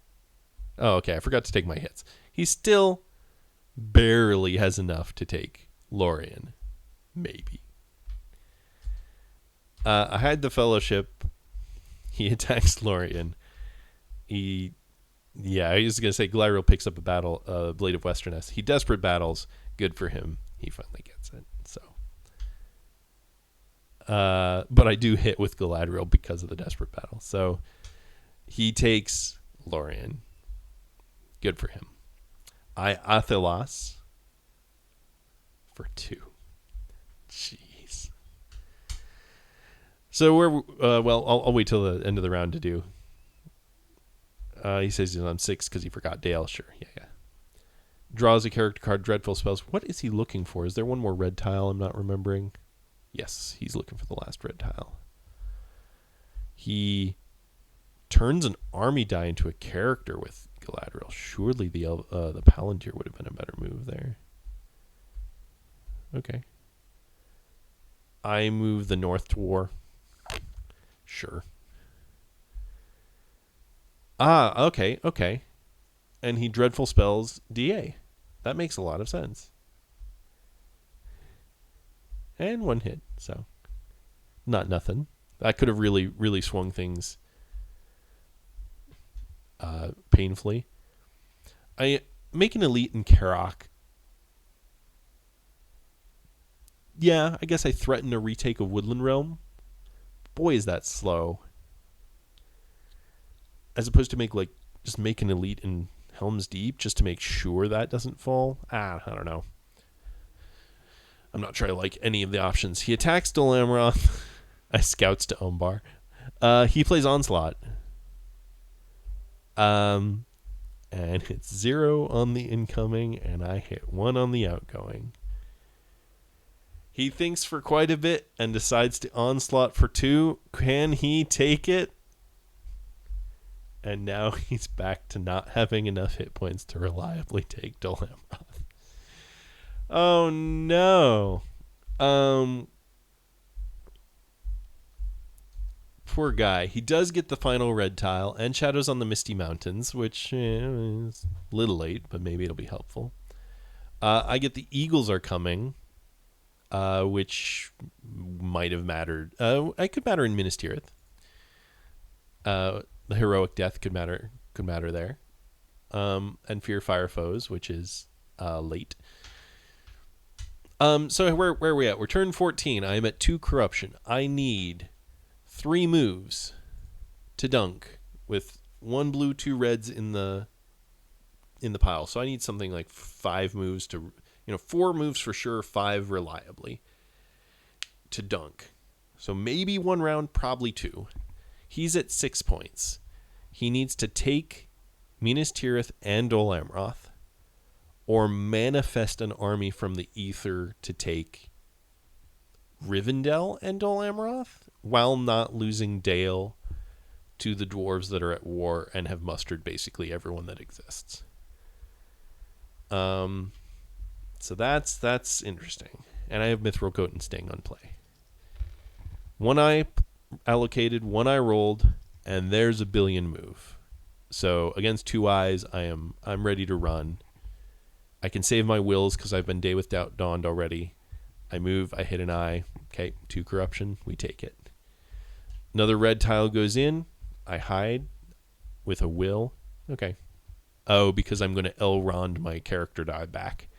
Oh, okay, I forgot to take my hits. He still barely has enough to take Lorien. Maybe. I hide the Fellowship. He attacks Lorien. I was going to say Galadriel picks up a Blade of Westerness. He desperate battles. Good for him. He finally gets it. So, but I do hit with Galadriel because of the desperate battle. So he takes Lorien. Good for him. I Athelas for 2. Jeez. So I'll wait till the end of the round to do. He says he's on 6 because he forgot Dale. Sure, yeah. Draws a character card, Dreadful Spells. What is he looking for? Is there one more red tile I'm not remembering? Yes, he's looking for the last red tile. He turns an army die into a character with Galadriel. Surely the Palantir would have been a better move there. Okay. I move the North to war. Sure. Okay. And he Dreadful Spells DA. That makes a lot of sense. And 1 hit, so not nothing. That could have really, really swung things painfully. I make an elite in Karok. Yeah, I guess I threaten a retake of Woodland Realm. Boy, is that slow. As opposed to just make an elite in Helm's Deep just to make sure that doesn't fall. I don't know. I'm not sure I like any of the options. He attacks Dol Amroth. I scouts to Umbar. He plays Onslaught. And it's 0 on the incoming, and I hit 1 on the outgoing. He thinks for quite a bit and decides to Onslaught for 2. Can he take it? And now he's back to not having enough hit points to reliably take Dol Amroth. Oh no. Poor guy. He does get the final red tile and Shadows on the Misty Mountains, which is a little late, but maybe it'll be helpful. I get the Eagles Are Coming, which might have mattered. I could matter in Minas Tirith. The heroic death could matter there. And fear fire foes, which is late. So where are we at? We're turn 14. I am at 2 corruption. I need 3 moves to dunk with 1 blue, 2 reds in the pile. So I need something like 5 moves to, 4 moves for sure, 5 reliably to dunk. So maybe 1 round, probably 2. He's at 6 points. He needs to take Minas Tirith and Dol Amroth, or manifest an army from the ether to take Rivendell and Dol Amroth, while not losing Dale to the dwarves that are at war and have mustered basically everyone that exists. So that's interesting. And I have Mithril Coat and Sting on play. 1 eye allocated, 1 eye rolled, and there's a billion move. So against 2 eyes, I'm ready to run. I can save my wills because I've been Day with Doubt dawned already. I move, I hit an eye. Okay, 2 corruption, we take it. Another red tile goes in. I hide with a will. Okay. Oh, because I'm going to Elrond my character die back.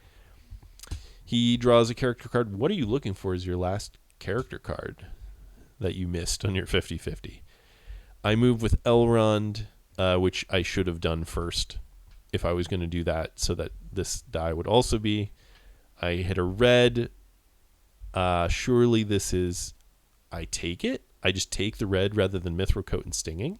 He draws a character card. What are you looking for as your last character card that you missed on your 50-50? I move with Elrond, which I should have done first if I was going to do that, so that this die would also be. I hit a red. Surely this is... I take it? I just take the red rather than Mithril Coat and Stinging?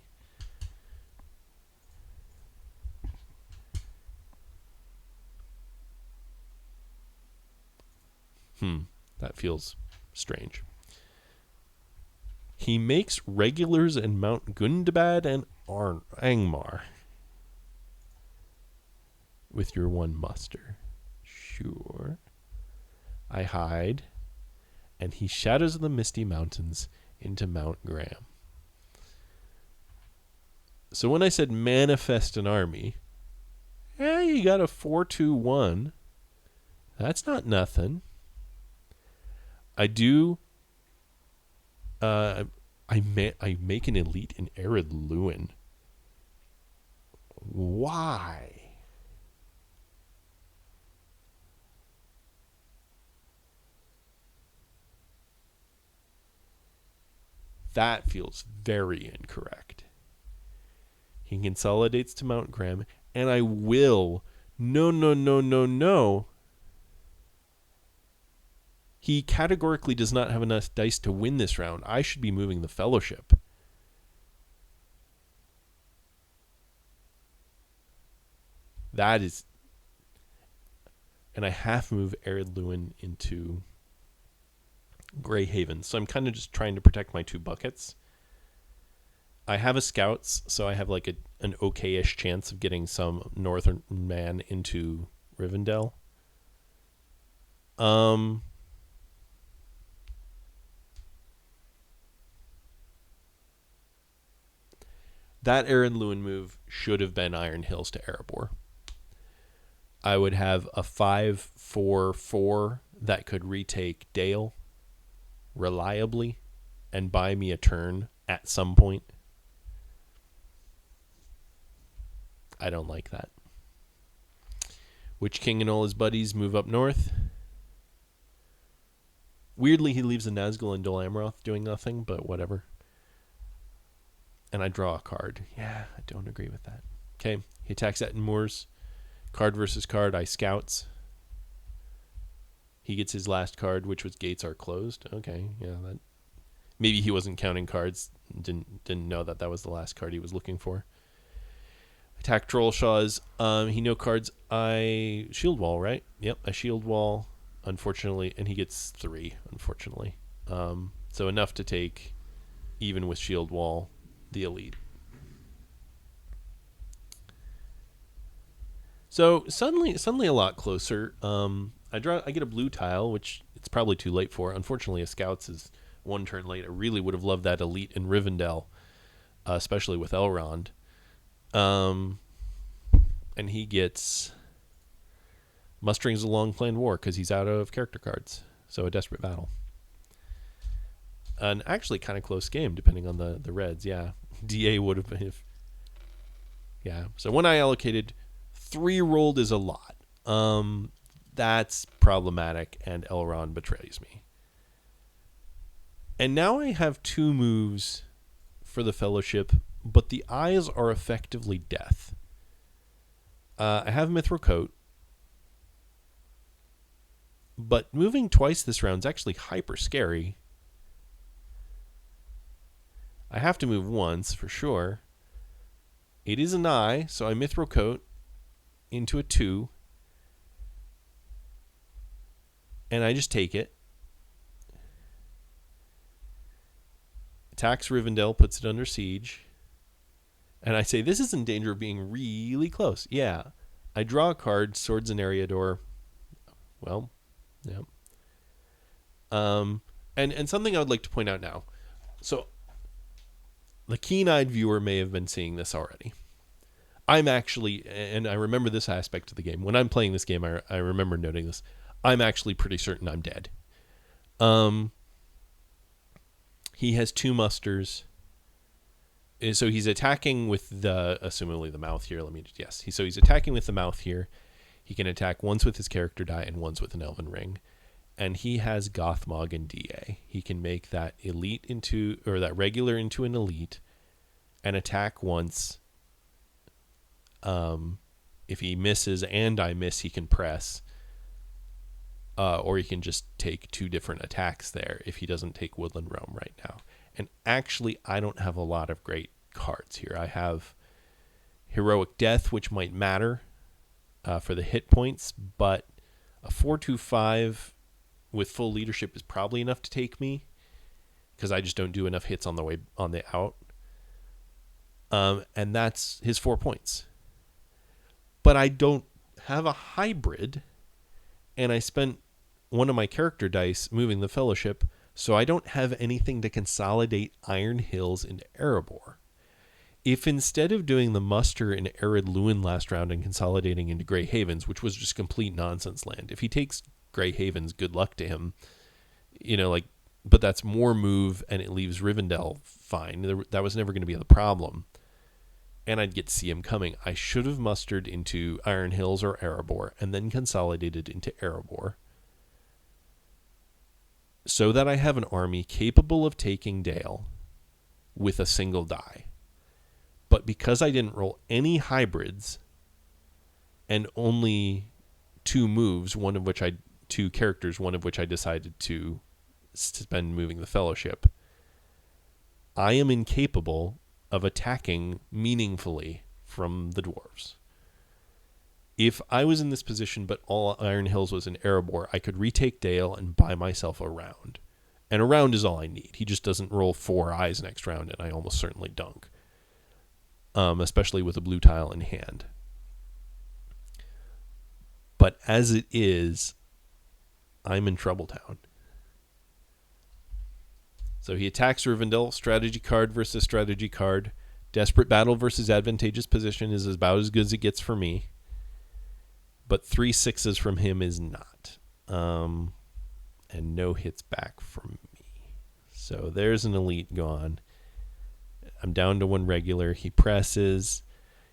That feels strange. He makes regulars and Mount Gundabad and Angmar with your 1 muster. Sure. I hide, and he shadows of the Misty Mountains into Mount Graham. So when I said manifest an army, you got a 4-2-1. That's not nothing. I do. I make an elite in Arid Luin. Why? That feels very incorrect. He consolidates to Mount Graham, and I will. No. He categorically does not have enough dice to win this round. I should be moving the Fellowship. That is... And I half move Arid Luin into Greyhaven. So I'm kind of just trying to protect my 2 buckets. I have a Scouts, so I have like an okay-ish chance of getting some Northern man into Rivendell. That Arid Luin move should have been Iron Hills to Erebor. I would have a 5-4-4 that could retake Dale reliably and buy me a turn at some point. I don't like that. Witch King and all his buddies move up north. Weirdly, he leaves a Nazgul and Dol Amroth doing nothing, but whatever. And I draw a card. Yeah, I don't agree with that. Okay, he attacks Etten Moors. Card versus card, I Scouts. He gets his last card, which was Gates Are Closed. Okay, yeah, that maybe he wasn't counting cards. Didn't know that was the last card he was looking for. Attack Trollshaws. He no cards. I Shield Wall, right? Yep, I Shield Wall, unfortunately, and he gets 3, unfortunately. So enough to take, even with Shield Wall, the elite. So suddenly a lot closer. I get a blue tile, which it's probably too late for. Unfortunately, a Scouts is 1 turn late. I really would have loved that elite in Rivendell, especially with Elrond. And he gets Mustering's a Long Planned War because he's out of character cards. So a desperate battle. An actually kind of close game, depending on the Reds. Yeah, DA would have been Yeah. So when I allocated, 3 rolled is a lot. That's problematic, and Elrond betrays me. And now I have 2 moves for the Fellowship, but the eyes are effectively death. I have Mithril Coat, but moving twice this round is actually hyper scary. I have to move once for sure. It is an eye, so I Mithril Coat into a 2, and I just take it. Attacks Rivendell, puts it under siege. And I say, this is in danger of being really close. Yeah. I draw a card, Swords and Eriador. Well, yeah. And something I would like to point out now. So, the keen-eyed viewer may have been seeing this already. I'm actually, and I remember this aspect of the game. When I'm playing this game, I remember noting this. I'm actually pretty certain I'm dead. He has 2 musters. So he's attacking with assumingly the mouth here. So he's attacking with the mouth here. He can attack once with his character die and once with an elven ring. And he has Gothmog and DA. He can make that elite or that regular into an elite and attack once. If he misses and I miss, he can press. Or he can just take 2 different attacks there if he doesn't take Woodland Realm right now. And actually, I don't have a lot of great cards here. I have Heroic Death, which might matter for the hit points, but a 4/2/5 with full leadership is probably enough to take me because I just don't do enough hits on the out. And that's his 4 points. But I don't have a hybrid, and I spent one of my character dice moving the Fellowship, so I don't have anything to consolidate Iron Hills into Erebor. If instead of doing the muster in Arid Luin last round and consolidating into Grey Havens, which was just complete nonsense land, if he takes Grey Havens, good luck to him. But that's more move, and it leaves Rivendell fine. That was never going to be the problem. And I'd get to see him coming. I should have mustered into Iron Hills or Erebor, and then consolidated into Erebor, so that I have an army capable of taking Dale with a single die. But because I didn't roll any hybrids and only 2 moves, 2 characters, one of which I decided to spend moving the Fellowship, I am incapable of attacking meaningfully from the dwarves. If I was in this position but all Iron Hills was in Erebor, I could retake Dale and buy myself a round. And a round is all I need. He just doesn't roll 4 eyes next round, and I almost certainly dunk. Especially with a blue tile in hand. But as it is, I'm in Trouble Town. So he attacks Rivendell, strategy card versus strategy card. Desperate battle versus advantageous position is about as good as it gets for me. But 3 6s from him is not. And no hits back from me. So there's an elite gone. I'm down to 1 regular. He presses.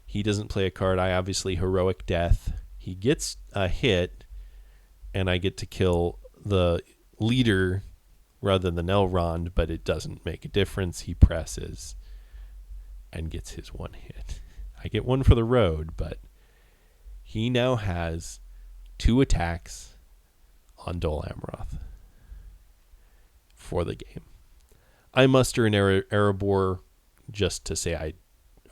He doesn't play a card. I obviously Heroic Death. He gets a hit, and I get to kill the leader rather than Elrond, but it doesn't make a difference. He presses and gets his 1 hit. I get 1 for the road, but he now has 2 attacks on Dol Amroth for the game. I muster an Erebor just to say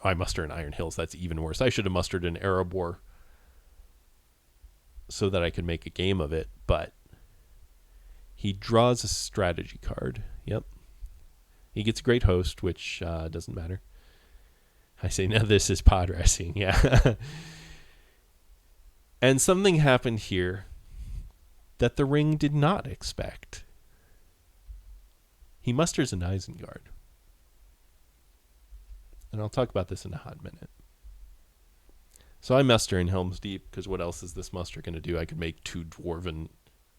I muster an Iron Hills. That's even worse. I should have mustered an Erebor so that I could make a game of it, but he draws a strategy card. Yep. He gets a Great Host, which doesn't matter. I say, now this is Podracing. Yeah. And something happened here that the ring did not expect. He musters an Isengard. And I'll talk about this in a hot minute. So I muster in Helm's Deep, because what else is this muster going to do? I could make 2 dwarven...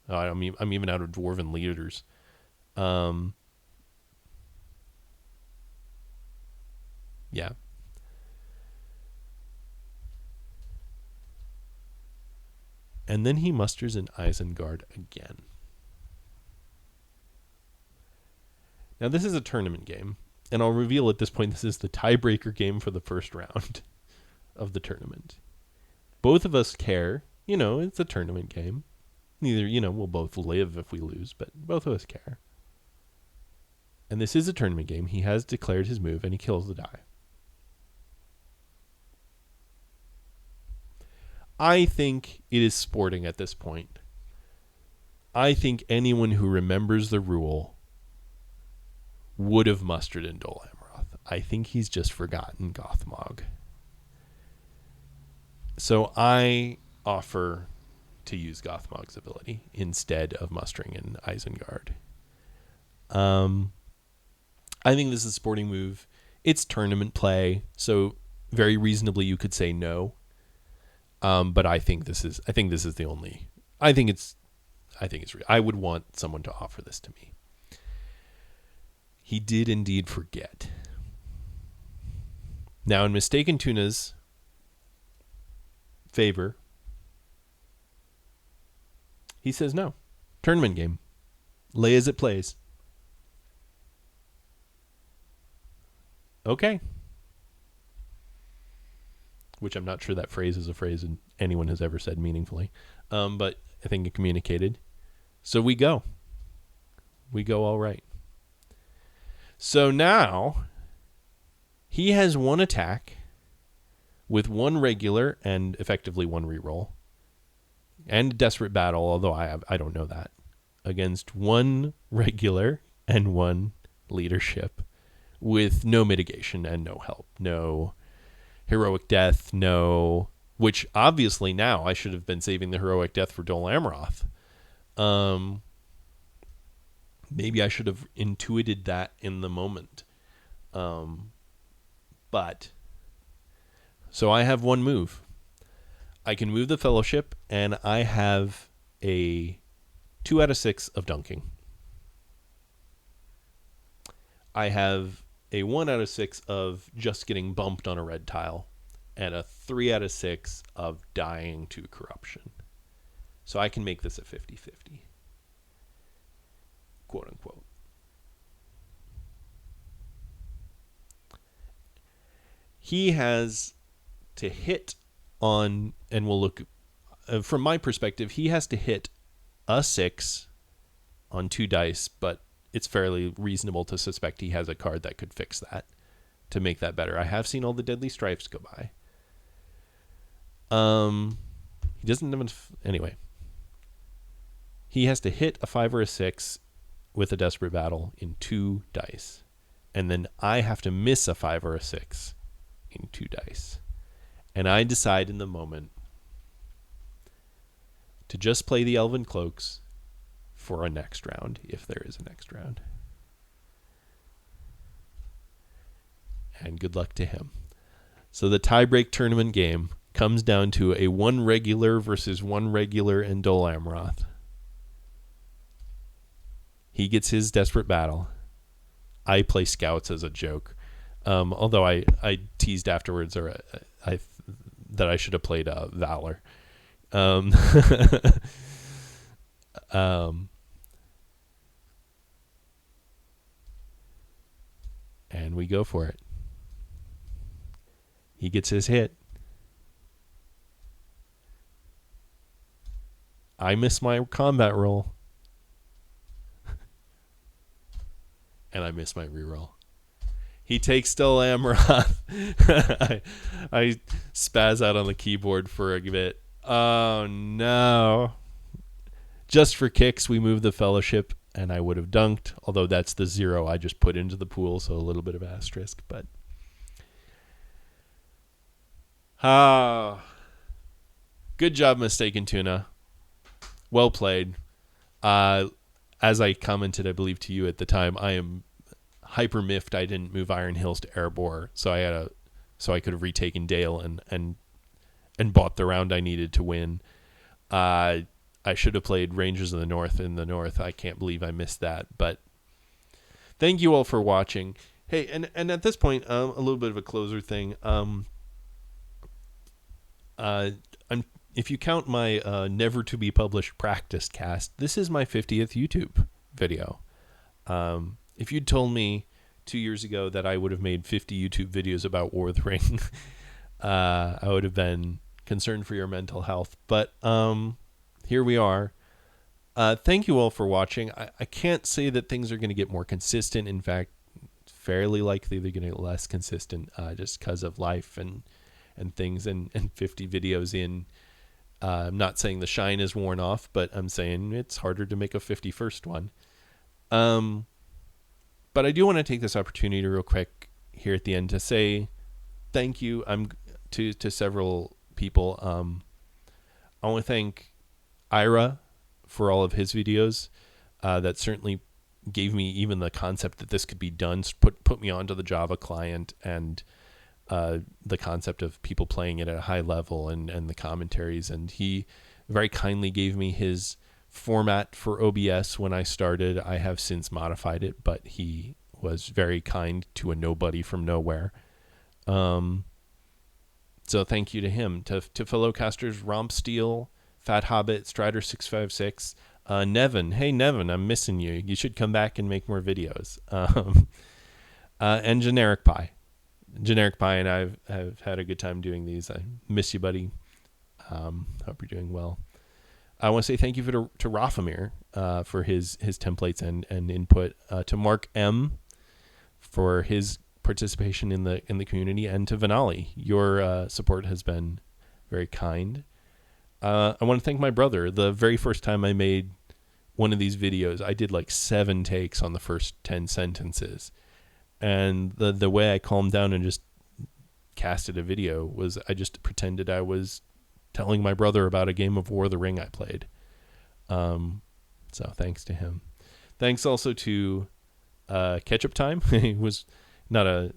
I'm even out of dwarven leaders. Yeah. And then he musters in Isengard again. Now, this is a tournament game, and I'll reveal at this point this is the tiebreaker game for the first round of the tournament. Both of us care. It's a tournament game. Neither, we'll both live if we lose, but both of us care. And this is a tournament game. He has declared his move, and he kills the die. I think it is sporting at this point. I think anyone who remembers the rule would have mustered in Dol Amroth. I think he's just forgotten Gothmog. So I offer to use Gothmog's ability instead of mustering in Isengard. I think this is a sporting move. It's tournament play, so very reasonably you could say no. But I think this is the only. I think it's I would want someone to offer this to me. He did indeed forget. Now, in MistakenTuna's favor, he says no. Tournament game. Lay as it plays. Okay. Which I'm not sure that phrase is a phrase anyone has ever said meaningfully. But I think it communicated. So we go. We go all right. So now he has one attack with one regular and effectively one reroll. And desperate battle, although I don't know that. Against one regular and one leadership with no mitigation and no help. No heroic death, no... Which, obviously, now I should have been saving the heroic death for Dol Amroth. Maybe I should have intuited that in the moment. But... So I have one move. I can move the Fellowship, and I have a 2 out of 6 of dunking. I have a 1 out of 6 of just getting bumped on a red tile, and a 3 out of 6 of dying to corruption. So I can make this a 50-50. Quote unquote. He has to hit on, and we'll look, from my perspective, he has to hit a 6 on 2 dice, but it's fairly reasonable to suspect he has a card that could fix that to make that better. I have seen all the Deadly Strifes go by. He doesn't have anyway. He has to hit a 5 or a 6 with a Desperate Battle in 2 dice. And then I have to miss a 5 or a 6 in 2 dice. And I decide in the moment to just play the Elven Cloaks for a next round, if there is a next round. And good luck to him. So the tiebreak tournament game comes down to a 1 regular versus 1 regular in Dol Amroth. He gets his Desperate Battle. I play Scouts as a joke. Although I teased afterwards that I should have played Valor. And we go for it. He gets his hit. I miss my combat roll. And I miss my reroll. He takes Dol Amroth. I spaz out on the keyboard for a bit. Oh, no. Just for kicks, we move the Fellowship, and I would have dunked, although that's the 0 I just put into the pool, so a little bit of asterisk. But good job, MistakenTuna. Well played. As I commented, I believe, to you at the time, I am hyper miffed I didn't move Iron Hills to Erebor, so I could have retaken Dale and bought the round I needed to win. I should have played Rangers of the North in the North. I can't believe I missed that. But thank you all for watching. Hey, and at this point, a little bit of a closer thing. I'm if you count my never to be published practice cast, this is my 50th YouTube video. If you'd told me 2 years ago that I would have made 50 YouTube videos about War of the Ring, I would have been concerned for your mental health. But here we are. Thank you all for watching. I can't say that things are going to get more consistent. In fact, fairly likely they're going to get less consistent just because of life and things. And 50 videos in, I'm not saying the shine is worn off, but I'm saying it's harder to make a 51st one. But I do want to take this opportunity real quick here at the end to say thank you to several people. I want to thank Ira for all of his videos. That certainly gave me even the concept that this could be done, put me onto the Java client, and the concept of people playing it at a high level and the commentaries. And he very kindly gave me his format for OBS when I started. I have since modified it, but he was very kind to a nobody from nowhere. So thank you to him, to fellow casters Romp Steel, Fat Hobbit, Strider656, Nevin. Hey Nevin, I'm missing you. You should come back and make more videos. And Generic Pie. Generic Pie and I've had a good time doing these. I miss you, buddy. Hope you're doing well. I want to say thank you to Rafamir for his templates and input, to Mark M for his participation in the community, and to Vanali. Your support has been very kind. I want to thank my brother. The very first time I made one of these videos, I did like 7 takes on the first 10 sentences. And the way I calmed down and just casted a video was I just pretended I was telling my brother about a game of War of the Ring I played. So thanks to him. Thanks also to Ketchup Time. He was anyway,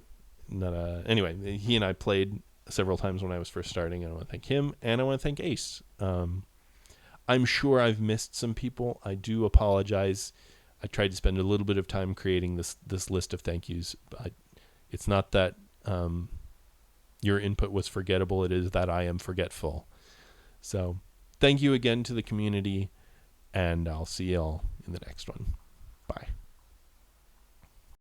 he and I played several times when I was first starting, and I want to thank him, and I want to thank Ace. I'm sure I've missed some people. I do apologize. I tried to spend a little bit of time creating this list of thank yous, but it's not that your input was forgettable. It is that I am forgetful. So thank you again to the community, and I'll see you all in the next one.